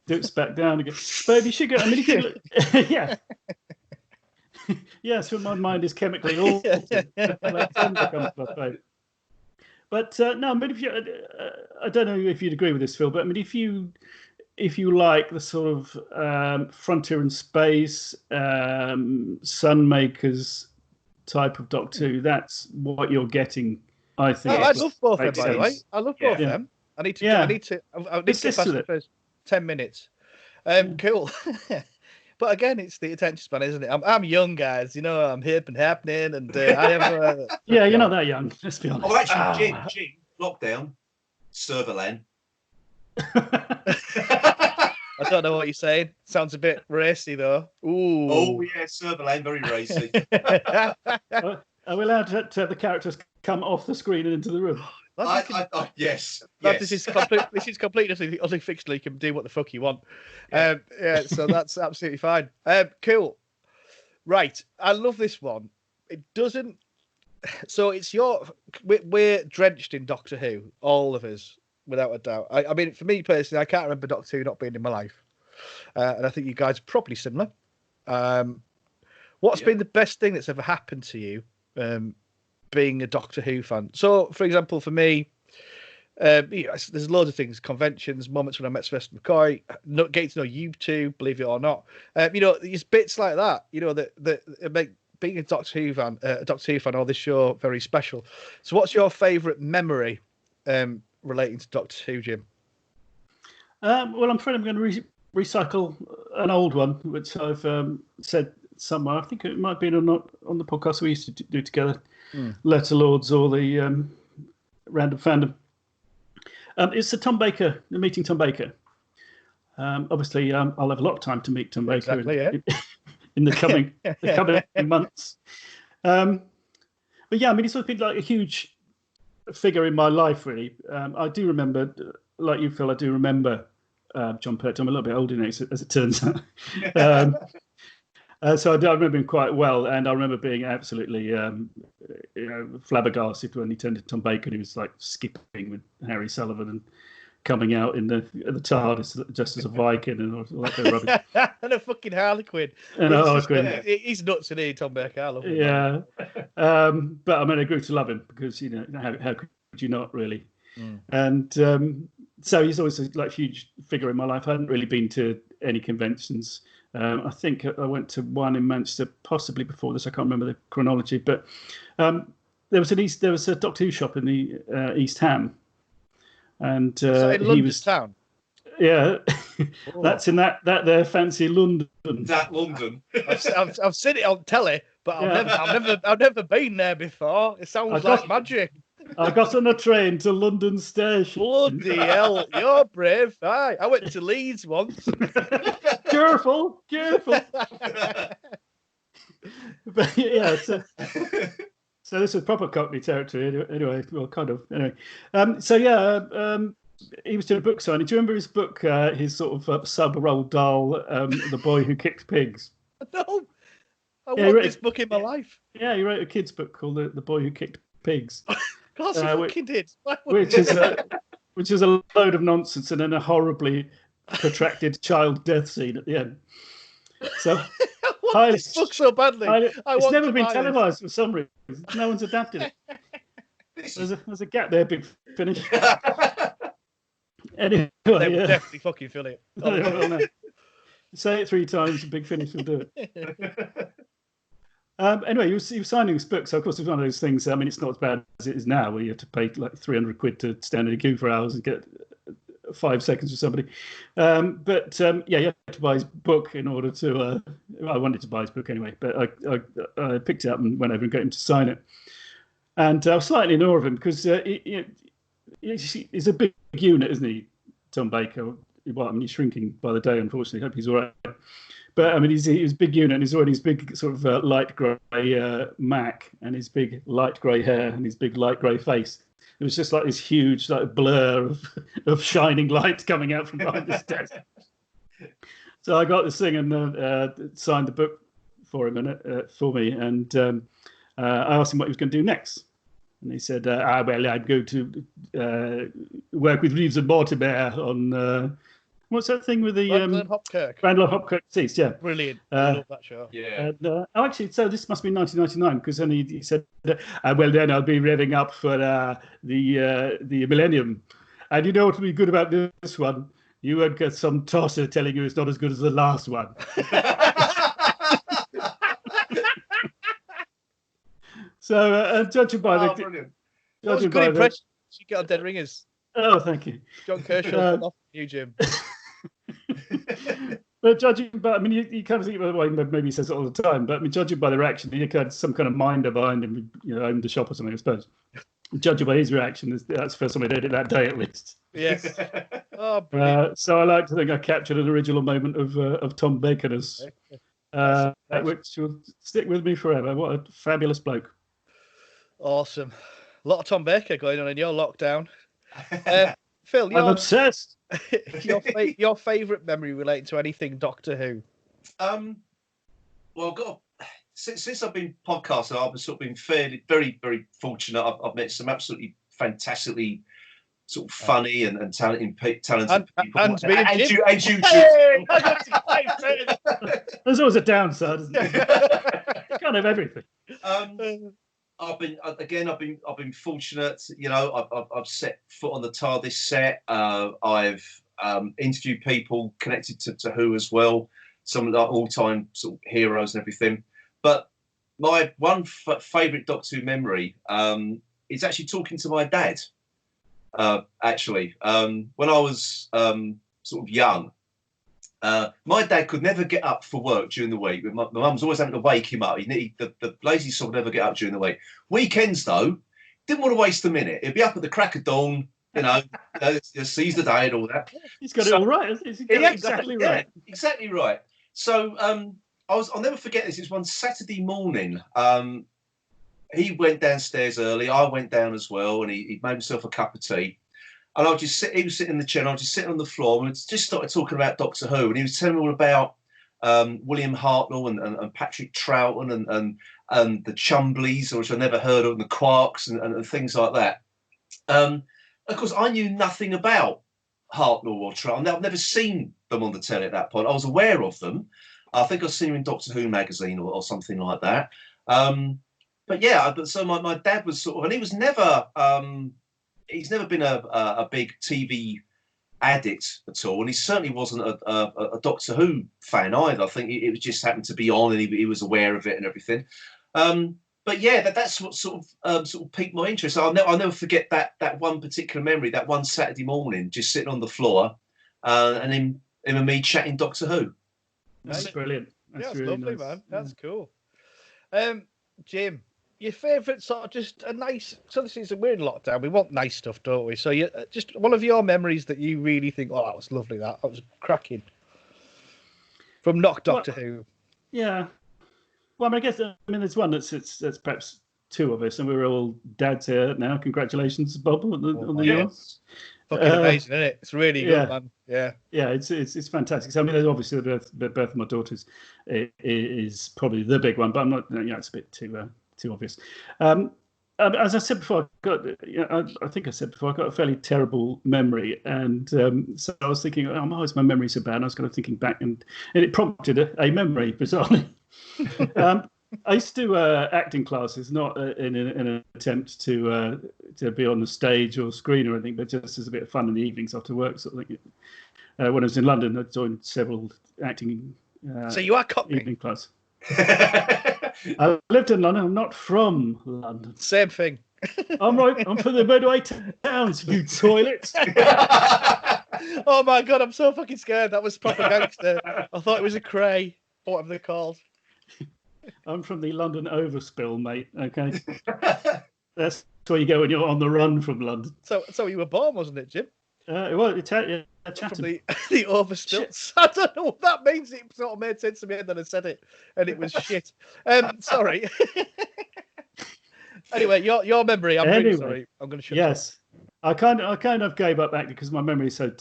dips back down again. But if you should go, I mean, if you look, yes, when my mind is chemically altered, Blake 7 becomes my favourite. But no, but if I don't know if you'd agree with this, Phil, but I mean, if you like the sort of frontier in space, Sunmakers type of Doctor Who, that's what you're getting, I think. I love both of them, by the way. I love both of them. I need to get past the first 10 minutes. Cool. But again, it's the attention span, isn't it? I'm young, guys. I'm hip and happening, and I have. You're not that young. Let's be honest. Oh, actually, Jim, lockdown, Serverland. I don't know what you're saying. Sounds a bit racy, though. Ooh. Oh yeah, Serverland, very racy. Are we allowed to have the characters come off the screen and into the room? Yes. This is completely utterly fictional. You can do what the fuck you want. So that's absolutely fine. Cool. Right. I love this one. It doesn't. So it's we're drenched in Doctor Who, all of us, without a doubt. I mean, for me personally, I can't remember Doctor Who not being in my life, and I think you guys are probably similar. What's been the best thing that's ever happened to you? Being a Doctor Who fan. So, for example, for me, there's loads of things, conventions, moments when I met Sylvester McCoy, getting to know you two, believe it or not. There's bits like that, that make being a Doctor Who fan or this show very special. So what's your favourite memory relating to Doctor Who, Jim? Well, I'm afraid I'm going to recycle an old one, which I've said somewhere. I think it might be on the podcast we used to do together, Letter Lords or the Random Fandom. It's the meeting Tom Baker. Obviously, I'll have a lot of time to meet Tom Baker in the coming months. But yeah, I mean, he's sort of been like a huge figure in my life, really. I do remember, like you, Phil, I do remember John Pertwee. I'm a little bit older now, as it turns out. So I remember him quite well, and I remember being absolutely flabbergasted when he turned to Tom Baker, and he was like skipping with Harry Sullivan and coming out in the TARDIS just as a Viking and all that kind of rubbish. And a fucking Harlequin. He's nuts, isn't he, Tom Baker? I love him. Yeah. But I mean, I grew to love him because, how could you not, really? And so he's always a huge figure in my life. I hadn't really been to any conventions. I think I went to one in Manchester, possibly before this. I can't remember the chronology, but there was a Doctor Who shop in the East Ham, and in London town. Yeah, that's in that there fancy London. That London. I've seen it on telly, but I've never been there before. It sounds like magic. I got on a train to London Station. Bloody hell, you're brave. Aye, I went to Leeds once. Careful. But yeah, so this is proper Cockney territory. Anyway, well, kind of. Anyway, he was doing a book signing. Do you remember his book? His sort of sub-Roald Dahl, The Boy Who Kicked Pigs. No, I want this book in my life. Yeah, he wrote a kids' book called The Boy Who Kicked Pigs. Of course, he fucking did. Which is a load of nonsense and then a horribly protracted child death scene at the end. So I want this book so badly. It's never been televised for some reason. No one's adapted it. There's a gap there, Big Finish. Anyway, they will definitely fucking fill it. No. Say it 3 times, and Big Finish will do it. Anyway, he was signing this book, so of course it's one of those things. I mean, it's not as bad as it is now, where you have to pay like 300 quid to stand in a queue for hours and get 5 seconds with somebody. You had to buy his book in order to. I wanted to buy his book anyway, but I picked it up and went over and got him to sign it. And I was slightly in awe of him because he's a big unit, isn't he, Tom Baker? Well, I mean, he's shrinking by the day, unfortunately. Hope he's all right. But I mean, he's a big unit, and he's already his big sort of light grey Mac, and his big light grey hair, and his big light grey face. It was just like this huge like blur of shining light coming out from behind his desk. So I got this thing and signed the book for him for me, and I asked him what he was going to do next. And he said, well, I'm going to work with Reeves and Mortimer on... what's that thing with the... Randall Hopkirk. Randall Hopkirk Cease, yeah. Brilliant. I love that show. Yeah. And, actually, so this must be 1999, because then he said, well, then I'll be revving up for the Millennium. And you know what would be good about this one? You won't get some tosser telling you it's not as good as the last one. So, judging by the... That was a good impression. You get on Dead Ringers. Oh, thank you. John Kershaw, off you, Jim. But judging by, I mean, you kind of think, well, maybe he says it all the time, but I mean, judging by the reaction, he had some kind of minder behind him, owned the shop or something, I suppose. Judging by his reaction, that's the first time I did it that day, at least. Yes. Oh, so I like to think I captured an original moment of Tom Baker-ness, which will stick with me forever. What a fabulous bloke. Awesome. A lot of Tom Baker going on in your lockdown. Phil, I'm obsessed. Your favourite memory relating to anything Doctor Who? Well, God, since I've been podcasting, I've sort of been very, very fortunate. I've met some absolutely fantastically sort of funny and talented people. And you. Hey, there's always a downside, isn't there? Kind of everything. I've been fortunate. I've set foot on the TARDIS set. I've interviewed people connected to Who as well, some of the all-time sort of heroes and everything. But my one favourite Doctor Who memory is actually talking to my dad. When I was sort of young, my dad could never get up for work during the week. My mum was always having to wake him up. The lazy sort of never get up during the week. Weekends, though, didn't want to waste a minute. He'd be up at the crack of dawn, seize the day and all that. He's got it all right. He's got it exactly right. Yeah, exactly right. So I'll never forget this. It was one Saturday morning. He went downstairs early. I went down as well, and he made himself a cup of tea. And he was sitting in the chair, and I was just sitting on the floor, and we just started talking about Doctor Who, and he was telling me all about William Hartnell and Patrick Troughton and the Chumbleys, which I never heard of, and the Quarks and things like that. Of course, I knew nothing about Hartnell or Troughton. I've never seen them on the telly at that point. I was aware of them. I think I've seen them in Doctor Who magazine or something like that. But yeah, so my dad was sort of, and he was never, he's never been a big TV addict at all, and he certainly wasn't a Doctor Who fan either. I think it was just happened to be on, and he was aware of it and everything. But yeah, that's what sort of piqued my interest. I'll never forget that one particular memory, that one Saturday morning, just sitting on the floor, and him and me chatting Doctor Who. That's brilliant. That's really lovely, nice. Man. That's cool. Jim, your favourite sort of just a nice. So this is a weird lockdown. We want nice stuff, don't we? So you just one of your memories that you really think, oh, that was lovely. That was cracking. From Doctor Who. Yeah. Well, I guess there's one that's perhaps two of us, and we're all dads here now. Congratulations, Bob, on the year. Fucking amazing, isn't it? It's really good, man. Yeah. Yeah, it's fantastic. So I mean, obviously the birth of my daughters is probably the big one, but I'm not. It's a bit too obvious. As I said before, I think I said before, I got a fairly terrible memory, and so I was thinking, why is my memory so bad? And I was kind of thinking back, and it prompted a memory, bizarrely. I used to do acting classes, not in an attempt to be on the stage or screen or anything, but just as a bit of fun in the evenings after work, sort of thing. When I was in London, I joined several acting. So you are Cockney? Evening class. I lived in London. I'm not from London. Same thing. I'm from the Medway towns, you toilet. Oh my god, I'm so fucking scared. That was proper gangster. I thought it was a cray, or whatever they're called. I'm from the London overspill, mate. Okay, that's where you go when you're on the run from London. So you were born, wasn't it, Jim? Well, Chatham. From the overspill. I don't know what that means. It sort of made sense to me, and then I said it, and it was shit. Sorry. Anyway, your memory. I'm really sorry. I'm going to shut up. Yes, I kind of gave up acting because my memory is so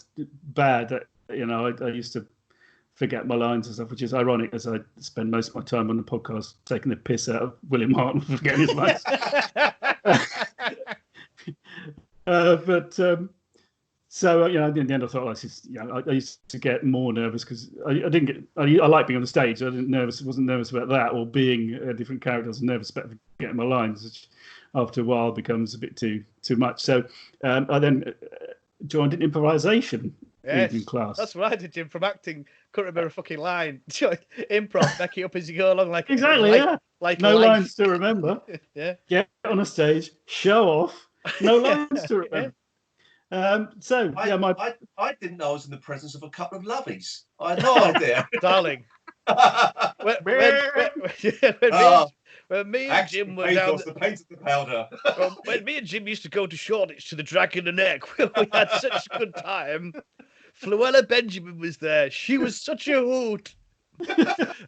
bad that I used to forget my lines and stuff, which is ironic as I spend most of my time on the podcast taking the piss out of William Hartnell for forgetting his lines. So in the end I thought I used to get more nervous because I like being on the stage. I wasn't nervous about that, or being a different character. I was nervous about forgetting my lines, which after a while becomes a bit too much. So I then joined an improvisation evening class. That's what I did, Jim. From acting, couldn't remember a fucking line. Improv, back it up as you go along, like exactly, like no life. Lines to remember. Yeah, get on a stage, show off, no lines to remember. I didn't know I was in the presence of a couple of lovies. I had no idea, darling. When me and Jim were down, the paint of the powder. When me and Jim used to go to Shoreditch to the Dragon and Egg, we had such a good time. Fluella Benjamin was there. She was such a hoot.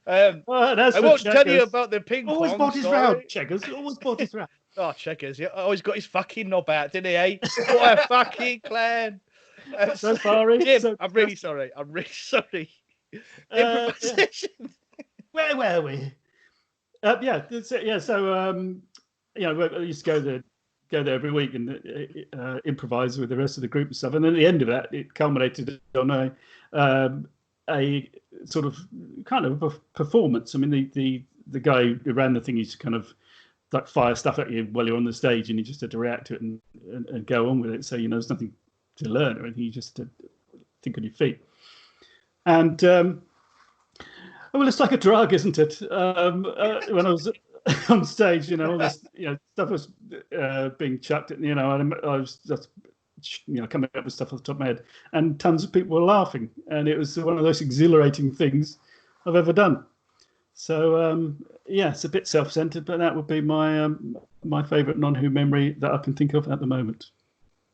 I won't tell you about the ping pong. Always bought his round, Checkers. Always bought his round. Oh, Checkers, yeah. Always got his fucking knob out, didn't he, eh? What a fucking clan. So sorry. Jim, I'm really sorry. Improvisation. Where were we? I used to go there every week and improvise with the rest of the group and stuff. And then at the end of that, it culminated on a sort of kind of a performance. I mean, the guy who ran the thing used to kind of like fire stuff at you while you're on the stage, and you just had to react to it and go on with it. So there's nothing to learn or anything. You just had to think on your feet. And well, it's like a drug, isn't it? When I was on stage, all this stuff was being chucked at, and I was just coming up with stuff off the top of my head, and tons of people were laughing, and it was one of those exhilarating things I've ever done. So it's a bit self-centered, but that would be my favourite non-Who memory that I can think of at the moment.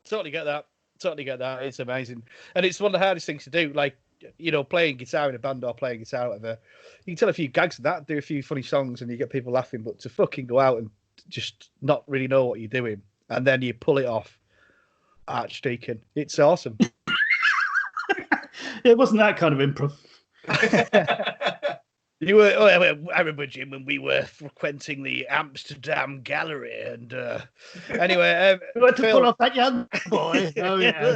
Totally get that. Totally get that. It's amazing, and it's one of the hardest things to do. Like, you know, playing guitar in a band or playing guitar, whatever. You can tell a few gags and that, do a few funny songs, and you get people laughing. But to fucking go out and just not really know what you're doing, and then you pull it off, Archdeacon, it's awesome. It wasn't that kind of improv. You were. Oh, I remember, Jim, when we were frequenting the Amsterdam Gallery, and anyway, We had to Phil, pull off that young boy. Oh yeah.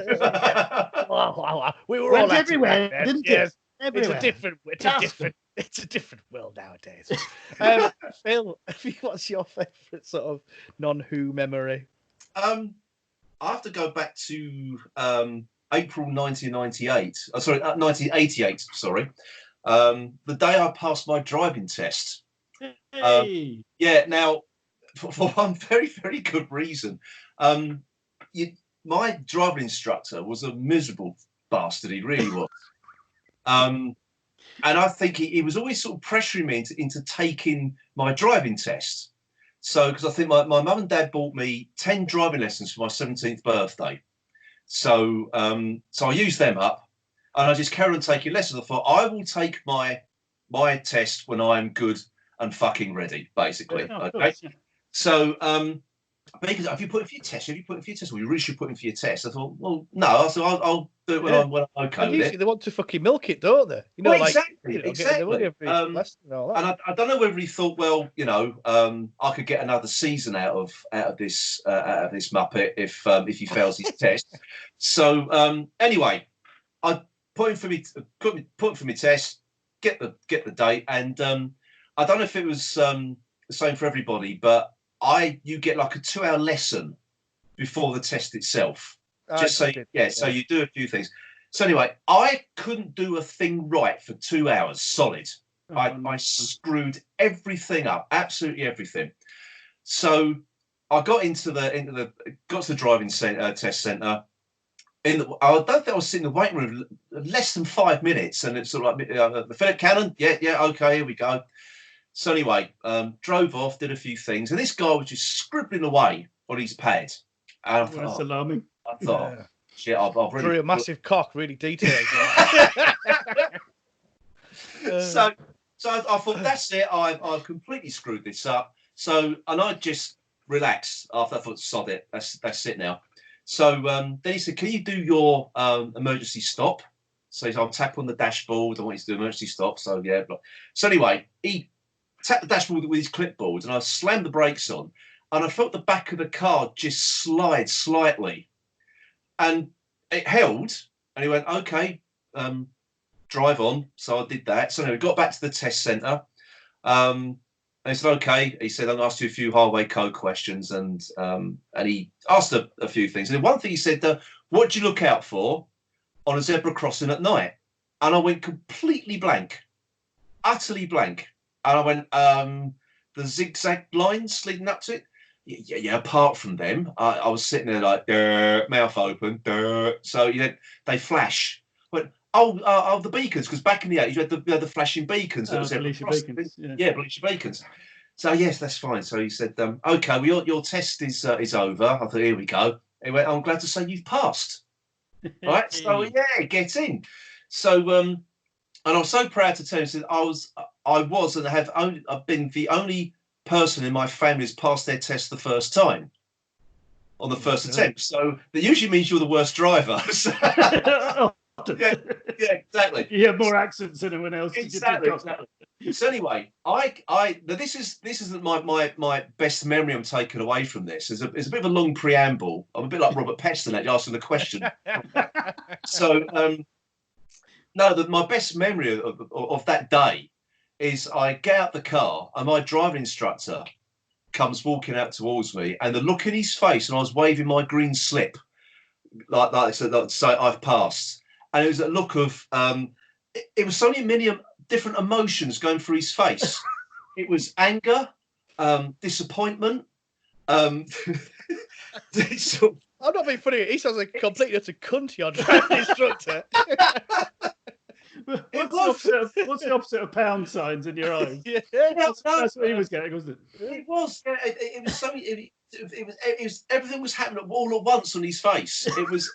we were Went all at it everywhere, back then. didn't it? Yes, Everywhere. it's a different world nowadays. Phil, what's your favourite sort of non-Who memory? I have to go back to April 1998. 1988. Sorry. The day I passed my driving test. Hey. Yeah. Now, for one very, very good reason. My driving instructor was a miserable bastard. He really was. And I think he was always sort of pressuring me into taking my driving test. So, because I think my mum and dad bought me 10 driving lessons for my 17th birthday. So, so I used them up. And I just carried on taking lessons. I thought, I will take my test when I'm good and fucking ready, basically. Oh, okay. course, yeah. So, because have you put in for your test? Well, you really should put in for your test. I thought, well, no. So I'll do it when I'm okay with Usually it. they want to fucking milk it, don't they? You know, Well, like exactly, you know, exactly. get the money every lesson and all that. And I don't know whether he thought, well, you know, I could get another season out of this Muppet if he fails his test. So anyway, I put in for me test, get the date, and I don't know if it was the same for everybody, but you get like a 2-hour lesson before the test itself. So you do a few things. So anyway, I couldn't do a thing right for 2 hours solid. I screwed everything up, absolutely everything. So I got to the driving test centre. I don't think I was sitting in the waiting room less than 5 minutes, and it's sort of like the Phil Cannon. Yeah, okay, here we go. So anyway, drove off, did a few things, and this guy was just scribbling away on his pad. And I thought, That's alarming. Shit, I've really Drew a massive cock, really detailed. So I thought, that's it. I've completely screwed this up. So, and I just relaxed after I thought, sod it. That's it now. So then he said, can you do your emergency stop? So I'll tap on the dashboard. I want you to do emergency stop. So yeah. So anyway, he tapped the dashboard with his clipboard, and I slammed the brakes on, and I felt the back of the car just slide slightly, and it held. And he went, okay, drive on. So I did that. So anyway, we got back to the test centre. And he said, okay. He said, I'm going to ask you a few highway code questions. And he asked a few things. And one thing he said, what do you look out for on a zebra crossing at night? And I went completely blank, utterly blank. And I went, the zigzag lines leading up to it. Yeah. Apart from them, I was sitting there like, mouth open. So they flash. But the beacons, because back in the 80s, you had the flashing beacons. Bleacher beacons. Yeah, bleacher beacons. So yes, that's fine. So he said, okay, well, your test is over. I thought, here we go. He went, I'm glad to say you've passed. Right. So yeah, get in. So and I was so proud to tell him that I've been the only person in my family who's passed their test the first time on the first attempt. So that usually means you're the worst driver. Yeah, exactly. You have more accents than anyone else. Exactly. So anyway, this isn't my best memory I'm taking away from this. It's a bit of a long preamble. I'm a bit like Robert Peston asking the question. So my best memory of that day is I get out the car and my driving instructor comes walking out towards me, and the look in his face, and I was waving my green slip like I said, so I've passed. And it was a look of, it was so many different emotions going through his face. It was anger, disappointment. I'm not being funny. He sounds like completely utter cunt, your driving instructor. What's the opposite of pound signs in your eyes? Yeah, that's what he was getting, wasn't it? It was. It was something. It was everything was happening all at once on his face. It was.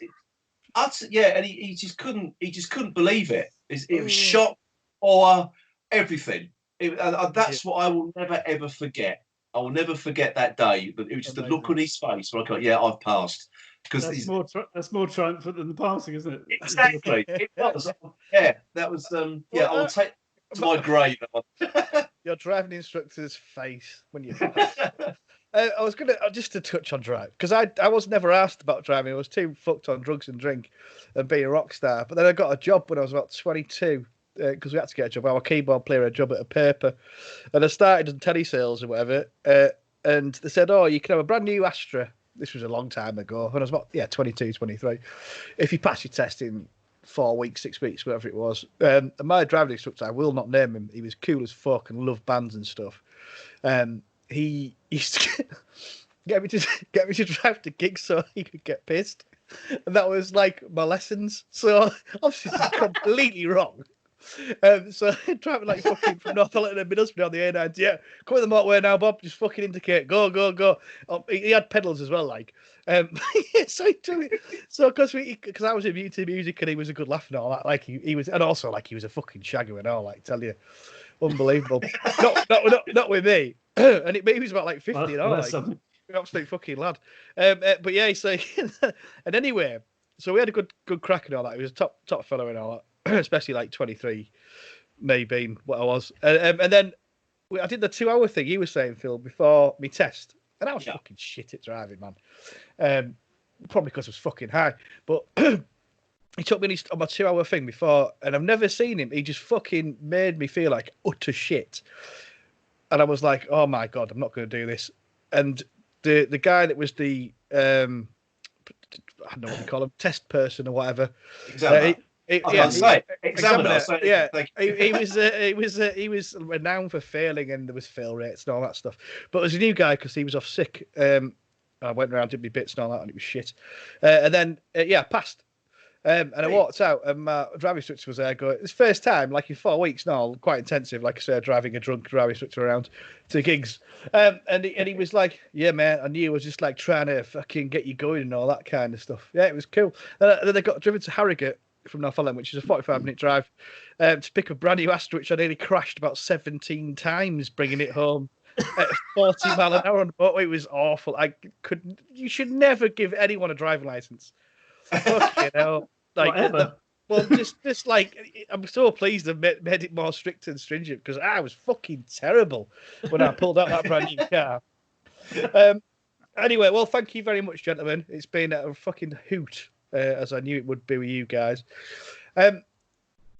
and he just couldn't believe it. It was shock, awe, everything. And that's what I will never ever forget. I will never forget that day. But it was just the look on his face where I go, "Yeah, I've passed." Because that's more triumphant than the passing, isn't it? Exactly. It was. Yeah, that was. I will take to my grave. Your driving instructor's face when you. I was gonna just to touch on drive because I was never asked about driving. I was too fucked on drugs and drink and being a rock star. But then I got a job when I was about 22 because we had to get a job. Our keyboard player had a job at a paper, and I started in telesales or whatever. And they said, "Oh, you can have a brand new Astra." This was a long time ago when I was about 22, 23. If you pass your test in 4 weeks, 6 weeks, whatever it was. And my driving instructor, I will not name him. He was cool as fuck and loved bands and stuff. He used to get me to drive to gigs so he could get pissed, and that was like my lessons. So obviously this is completely wrong. So driving like fucking from Northallerton to Middlesbrough on the A9. Yeah, come in the motorway now, Bob. Just fucking indicate. Go, go, go. He had pedals as well, like. So he took it. So because I was into music and he was a good laugh and all that. Like he was, and also like he was a fucking shagger and all. Like tell you, unbelievable. not with me. And he was about like 50 and all. Like, an absolute fucking lad. But yeah, so and anyway, so we had a good crack and all that. He was a top fellow and all that. Especially like 23, maybe what I was. And then I did the 2 hour thing you were saying, Phil, before me test. And I was fucking shit at driving, man. Probably because I was fucking high. But he took me on my 2 hour thing before, and I've never seen him. He just fucking made me feel like utter shit. And I was like, oh my God, I'm not going to do this. And the guy that was the, I don't know what you call him, test person or whatever. Examiner. Yeah, he was renowned for failing, and there was fail rates and all that stuff. But as a new guy, because he was off sick, I went around, did my bits and all that, and it was shit. And then passed. And I walked out, and my driving instructor was there. Going, it's first time, like in 4 weeks now, quite intensive. Like I said, driving a drunk driving instructor around to gigs. And he was like, "Yeah, man, I knew I was just like trying to fucking get you going and all that kind of stuff." Yeah, it was cool. Then they got driven to Harrogate from Northallerton, which is a 45-minute drive, to pick a brand new Astra, which I nearly crashed about 17 times bringing it home at 40 mile an hour on the motorway. It was awful. You should never give anyone a driving license. Fucking hell. Like, whatever. Well, just like, I'm so pleased they've made it more strict and stringent, because I was fucking terrible when I pulled out that brand new car. Anyway, well, thank you very much, gentlemen. It's been a fucking hoot. As I knew it would be with you guys. I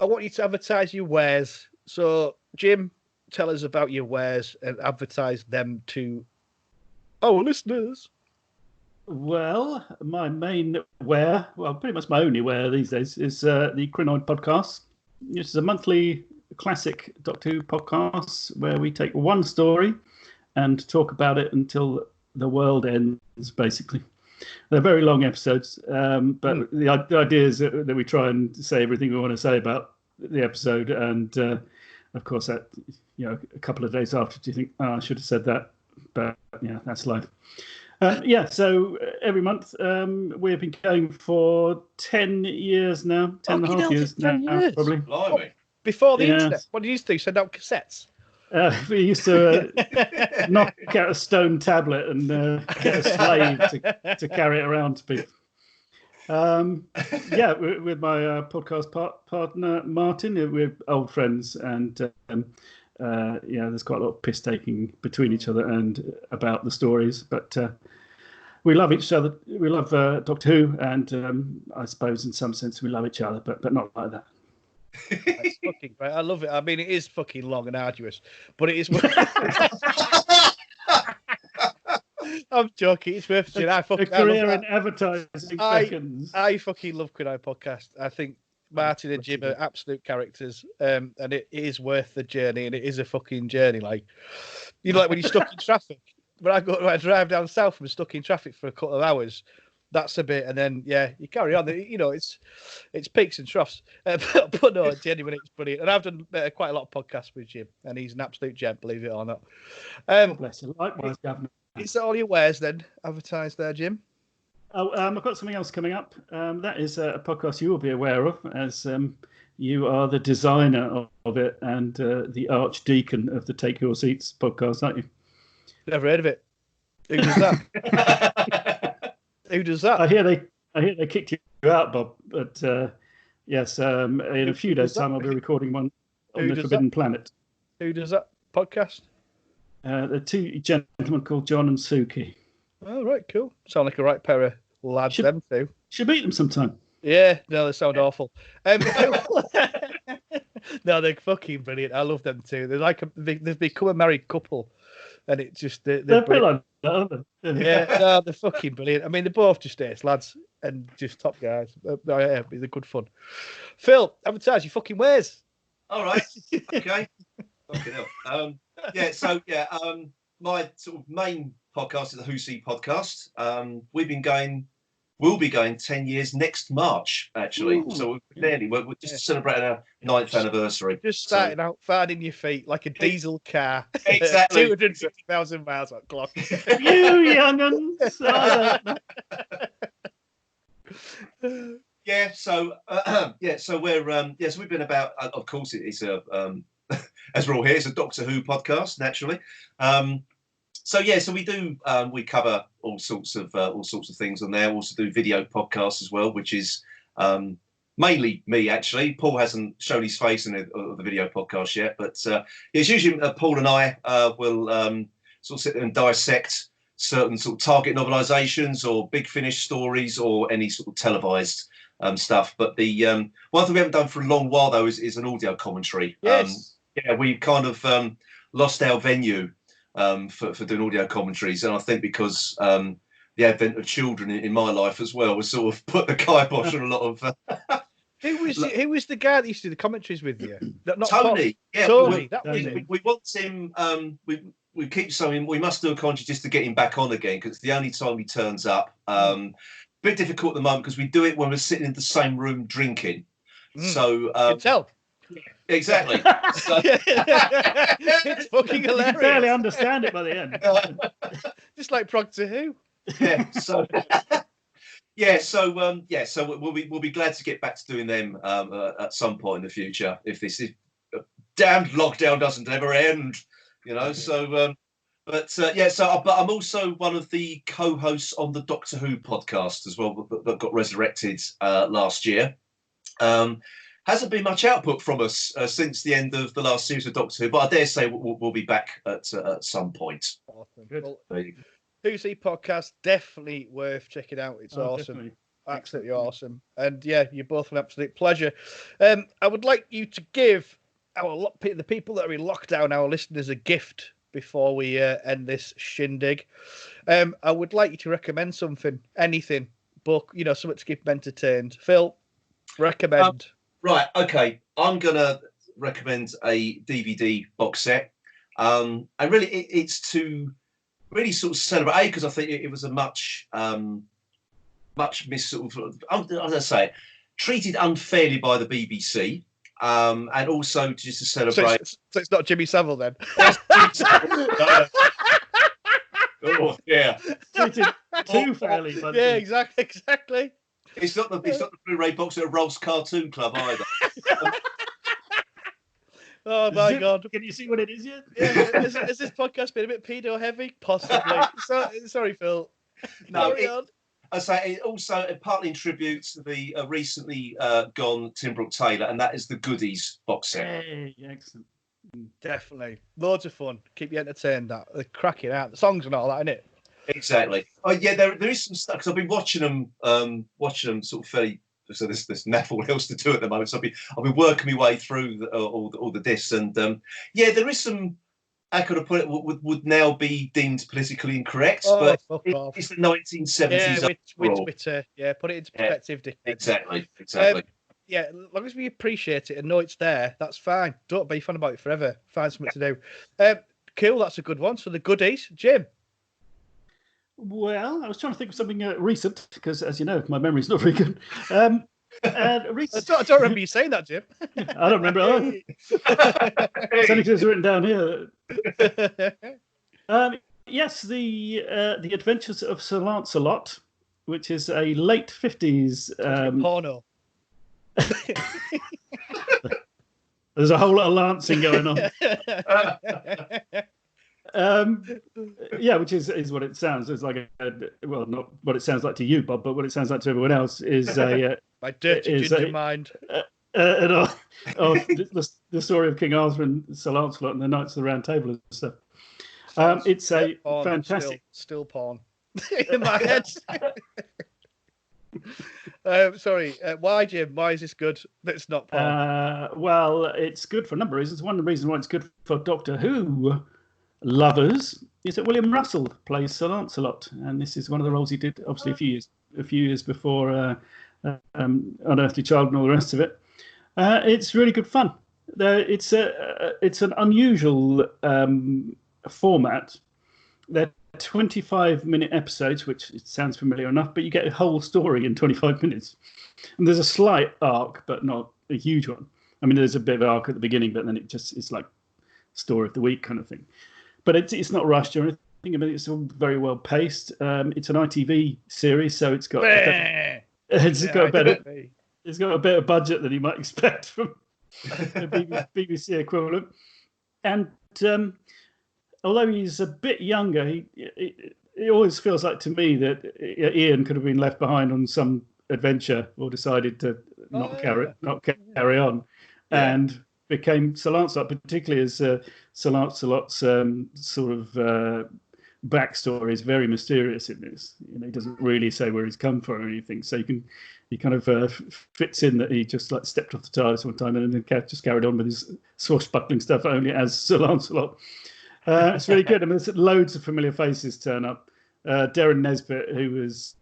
want you to advertise your wares. So, Jim, tell us about your wares and advertise them to our listeners. Well, my main ware, pretty much my only ware these days, is the Krynoid Podcast. This is a monthly classic Doctor Who podcast where we take one story and talk about it until the world ends, basically. They're very long episodes, but the idea is that we try and say everything we want to say about the episode. And, of course, that a couple of days after, do you think, I should have said that? But, yeah, that's life. So every month we've been going for 10 years now, 10 and a half years now, probably. Blimey. Before the internet, what did you used to do? Send out cassettes? We used to knock out a stone tablet and get a slave to carry it around to people. With my podcast partner Martin, we're old friends, and there's quite a lot of piss taking between each other and about the stories. But we love each other. We love Doctor Who, and I suppose in some sense we love each other, but not like that. That's fucking great. I love it. I mean, it is fucking long and arduous, but it is. I'm joking. It's worth it. A career in advertising seconds. I fucking love Krynoid Podcast. I think Martin and Jim are absolute characters, and it is worth the journey, and it is a fucking journey. Like, like when you're stuck in traffic. When I drive down south, I'm stuck in traffic for a couple of hours. That's a bit, and then you carry on. It's peaks and troughs, but no, genuinely, it's brilliant. And I've done quite a lot of podcasts with Jim, and he's an absolute gent, believe it or not. Bless him. Likewise, Governor. Is that all your wares then? Advertised there, Jim? I've got something else coming up. That is a podcast you will be aware of, as you are the designer of it and the archdeacon of the Take Your Seats podcast, aren't you? Never heard of it. Who does that? Who does that? I hear they kicked you out, Bob. But yes, in a few days' time, I'll be recording one on the Forbidden Planet. Who does that podcast? The two gentlemen called John and Suki. Oh, right, cool. Sound like a right pair of lads, them two. Should meet them sometime. Yeah, no, they sound awful. No, they're fucking brilliant. I love them too. They're like they've become a married couple, and it just they're a bit like that, aren't they? Yeah, no, they're fucking brilliant. I mean, they're both just ace lads and just top guys. Yeah, they're good fun. Phil, advertise your fucking wares. All right, okay. Fucking hell. My sort of main podcast is the Who See podcast. We'll be going 10 years next March, actually. Ooh. So we're just celebrating our 9th anniversary. Just starting out, finding your feet like a diesel car. Exactly. 250,000 miles on clock. You young'uns. So we've been about, of course, it's a, as we're all here, it's a Doctor Who podcast, naturally. So we do we cover all sorts of things on there. We also do video podcasts as well, which is mainly me actually. Paul hasn't shown his face in the video podcast yet, but it's usually Paul and I will sort of sit there and dissect certain sort of target novelizations or Big Finish stories or any sort of televised stuff. But the one thing we haven't done for a long while though is an audio commentary. Yes. We kind of lost our venue. For doing audio commentaries, and I think because the advent of children in my life as well was sort of put the kibosh on a lot of. Who was the guy that used to do the commentaries with you? Tony. Bob. Yeah, Tony. That was it. We want him. We keep saying we must do a commentary just to get him back on again because it's the only time he turns up. Bit difficult at the moment because we do it when we're sitting in the same room drinking. So you can tell. Exactly. So, it's fucking hilarious. You barely understand it by the end. Just like Progtor Who. So we'll be glad to get back to doing them at some point in the future if this damned lockdown doesn't ever end, you know. So but I'm also one of the co-hosts on the Doctor Who podcast as well that got resurrected last year. Hasn't been much output from us since the end of the last series of Doctor Who, but I dare say we'll be back at some point. Awesome. Good. Well, Who See podcast, definitely worth checking out. It's awesome. Definitely. Absolutely awesome. And yeah, you're both an absolute pleasure. I would like you to give the people that are in lockdown, our listeners, a gift before we end this shindig. I would like you to recommend something, anything, book, something to keep them entertained. Phil, recommend. Right, okay. I'm going to recommend a DVD box set. And really, it's to really sort of celebrate, because I think it was a much missed sort of, as I say, treated unfairly by the BBC. And also just to celebrate. So it's not Jimmy Savile then? Oh, yeah. Treated too fairly. Yeah, exactly. It's not the Blu-ray box at Rolf's Cartoon Club either. Oh my God! Can you see what it is yet? Yeah. Has this podcast been a bit pedo heavy? Possibly. Sorry, Phil. No, it also partly in tribute to the recently gone Tim Brooke Taylor, and that is the Goodies box set. Hey, excellent. Definitely, loads of fun. Keep you entertained. They're cracking out. The songs and all that, isn't it? Exactly. Oh yeah, there is some stuff because I've been watching them sort of fairly. So there's naff all else to do at the moment. So I've been working my way through all the discs, and there is some. How could I put it? Would now be deemed politically incorrect, but it's the 1970s. Yeah, with Twitter. Yeah, put it into perspective. Yeah, exactly. Yeah, as long as we appreciate it and know it's there, that's fine. Don't be fun about it forever. Find something to do. Cool, that's a good one. So the Goodies, Jim. Well, I was trying to think of something recent because, as you know, my memory's not very good. Recent. I don't remember you saying that, Jim. I don't remember. It's only because it's written down here. Yes, the Adventures of Sir Lancelot which is a late 50s porno. There's a whole lot of lancing going on. Which is what it sounds. It's like not what it sounds like to you, Bob, but what it sounds like to everyone else is my dirty ginger mind. The story of King Arthur and Sir Lancelot and the Knights of the Round Table and stuff. It's a porn, fantastic, still porn in my head. Sorry, why, Jim? Why is this good? That's not porn. Well, it's good for a number of reasons. One of the reasons why it's good for Doctor Who lovers is that William Russell plays Sir Lancelot, and this is one of the roles he did, obviously, a few years before Unearthly Child and all the rest of it. It's really good fun. It's an unusual format. They're 25-minute episodes, which it sounds familiar enough, but you get a whole story in 25 minutes. And there's a slight arc, but not a huge one. I mean, there's a bit of an arc at the beginning, but then it's like story of the week kind of thing. But it's not rushed or anything. I mean, it's all very well paced. It's an ITV series, so it's got a better budget than you might expect from the BBC equivalent. And although he's a bit younger, it always feels like to me that Ian could have been left behind on some adventure or decided to not carry on, and became Sir Lancelot, particularly as Sir Lancelot's sort of backstory is very mysterious in this. You know, he doesn't really say where he's come from or anything, so he kind of fits in that he just like stepped off the TARDIS one time and then just carried on with his swashbuckling stuff only as Sir Lancelot. It's really good. I mean, there's loads of familiar faces turn up. Darren Nesbitt, who was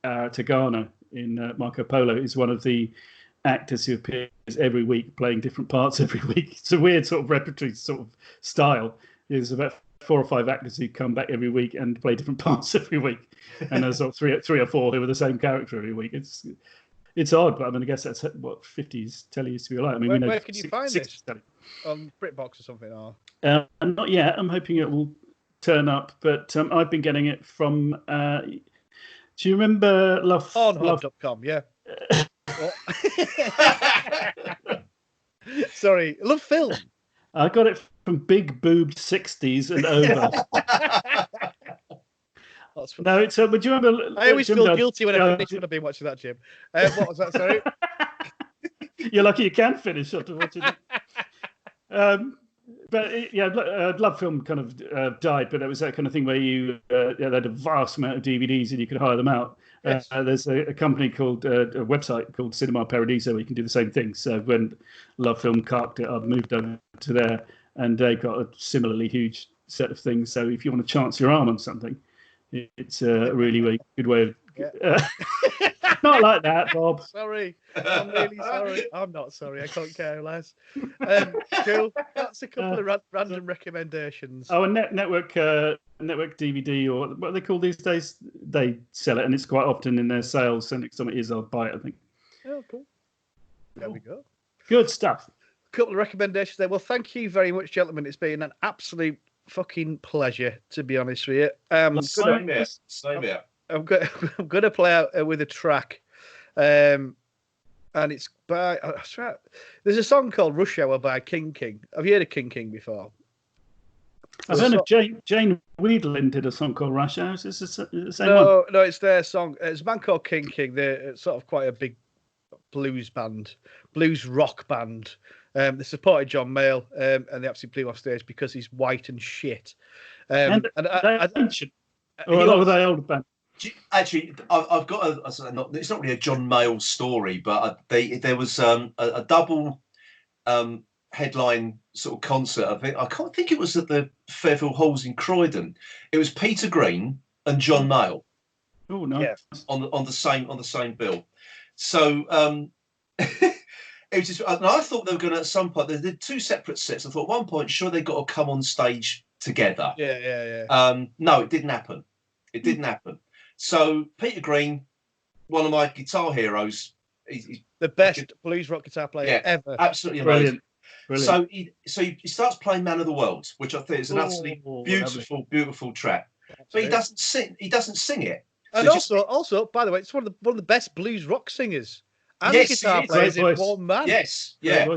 Tagana in Marco Polo, is one of the actors who appears every week, playing different parts every week. It's a weird sort of repertory sort of style. There's about 4 or 5 actors who come back every week and play different parts every week, and there's sort of three or four who are the same character every week. It's odd, but I mean, I guess that's what 50s telly used to be like. I mean, where can you find this? On BritBox or something? Or not yet. I'm hoping it will turn up, but I've been getting it from. Do you remember Pornhub.com? Yeah. Sorry, Love Film. I got it from Big Boobed 60s and over. No, it's. Would you remember? I always feel guilty when I finish when I've been watching that, Jim. What was that? Sorry. You're lucky you can finish after watching it. But Love Film kind of died, but it was that kind of thing where you they had a vast amount of DVDs and you could hire them out. Yes. There's a company called a website called Cinema Paradiso where you can do the same thing. So when Love Film carked it, I've moved over to there, and they've got a similarly huge set of things. So if you want to chance your arm on something, it's a really, really good way of. Yeah. Not like that, Bob. Sorry, I'm really sorry. I'm not sorry. I can't care less. Cool. That's a couple of random recommendations. Oh, a network DVD, or what are they called these days? They sell it, and it's quite often in their sales. So next time it is, I'll buy it, I think. Oh, cool. There we go. Good stuff. Couple of recommendations there. Well, thank you very much, gentlemen. It's been an absolute fucking pleasure, to be honest with you. Same here. I'm going to play out with a track, and it's by. There's a song called "Rush Hour" by King. Have you heard of King before? I've heard of Jane Weedlin did a song called "Rush Hour." Is this the same one? No, it's their song. It's a band called King. They're sort of quite a big blues rock band. They supported John Mayall, and they absolutely blew off stage because he's white and shit. And they're ancient, or a they old band. Actually, I've got it's not really a John Mayall story, but there was a double headline sort of concert. I can't think it was at the Fairfield Halls in Croydon. It was Peter Green and John Mayall. Oh no! Yeah. On the same bill. So it was just. And I thought they were going to at some point. They did 2 separate sets. I thought at one point, sure, they got to come on stage together. Yeah. No, it didn't happen. It didn't happen. So Peter Green, one of my guitar heroes, he's the best blues rock guitar player ever. Absolutely amazing. Brilliant. So he starts playing "Man of the World," which I think is an absolutely beautiful track. But he doesn't sing. He doesn't sing it. And also, by the way, it's one of the best blues rock singers and guitar players in one man. Yes, yeah.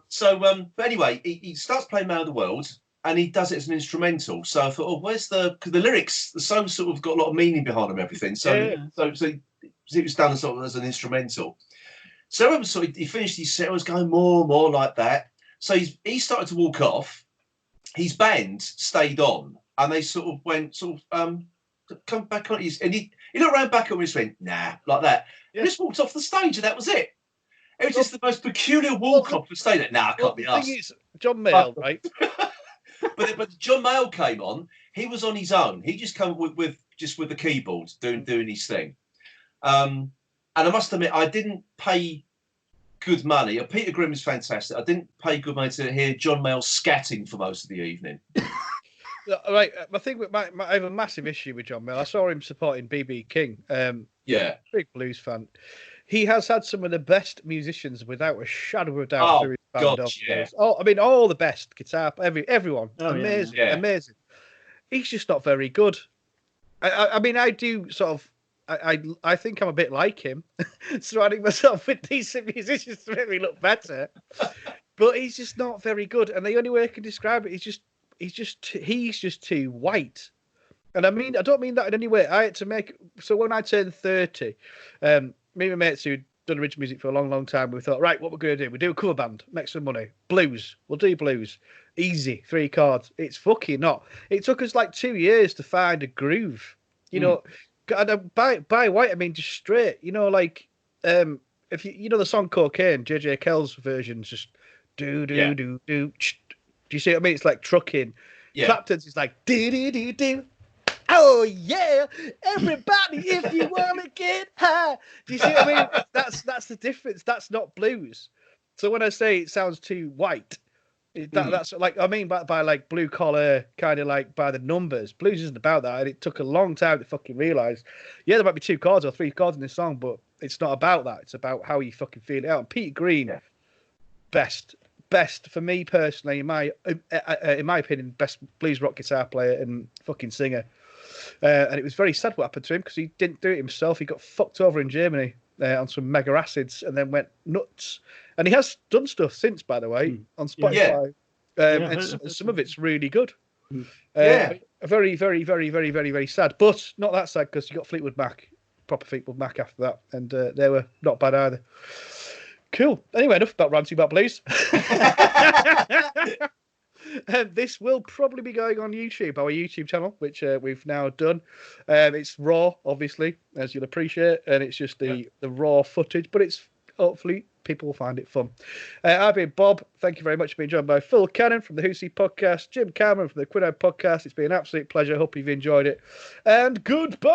So, but anyway, he starts playing Man of the World, and he does it as an instrumental. So I thought, where's because the lyrics, the song sort of got a lot of meaning behind them, everything. So it was done sort of as an instrumental. So he finished his set, was going more and more like that. So he started to walk off. His band stayed on, and they sort of went come back on. And he looked around back at me and just went, nah, like that. Yeah. And just walked off the stage, and that was it. It was just the most peculiar walk off the stage. Nah, I can't be asked. The thing is, John Mayall, right? but John Mayall came on. He was on his own. He just came with the keyboard doing his thing. And I must admit, I didn't pay good money. Peter Grimm is fantastic. I didn't pay good money to hear John Mayall scatting for most of the evening. Right, I think I have a massive issue with John Mayall. I saw him supporting B.B. King. Big blues fan. He has had some of the best musicians, without a shadow of a doubt, through his band. I mean, all the best guitar, everyone, amazing. He's just not very good. I mean, I do sort of. I think I'm a bit like him, surrounding myself with decent musicians to make me look better. But he's just not very good, and the only way I can describe it is he's just too white. And I mean, I don't mean that in any way. I had to make so when I turned 30, me and my mates who'd done original music for a long, long time, we thought, right, what we're going to do? We do a cover band, make some money, blues. We'll do blues, easy, 3 chords. It's fucking not. It took us like 2 years to find a groove. You know, and by white I mean just straight. You know, like if you know the song Cocaine, JJ Kell's version's just do. Do you see what I mean? It's like trucking. Yeah. Clapton's is like do. Oh yeah, everybody, if you want to get high. Do you see what I mean? That's the difference. That's not blues. So when I say it sounds too white, that's like I mean by like blue collar, kind of like by the numbers. Blues isn't about that, and it took a long time to fucking realize. Yeah, there might be 2 chords or 3 chords in this song, but it's not about that. It's about how you fucking feel it out. And Peter Green, best for me personally, in my opinion, best blues rock guitar player and fucking singer. And it was very sad what happened to him because he didn't do it himself. He got fucked over in Germany on some mega acids and then went nuts. And he has done stuff since, by the way, on Spotify. And some of it's really good. Very, very, very, very, very, very sad. But not that sad because you got Fleetwood Mac, proper Fleetwood Mac after that. And they were not bad either. Cool. Anyway, enough about ranting about blues. This will probably be going on YouTube, our YouTube channel, which we've now done. It's raw, obviously, as you'll appreciate, and it's just the raw footage, but it's hopefully people will find it fun. I've been Bob. Thank you very much for being joined by Phil Cannon from the Who Podcast, Jim Cameron from the Krynoid Podcast. It's been an absolute pleasure. Hope you've enjoyed it. And goodbye!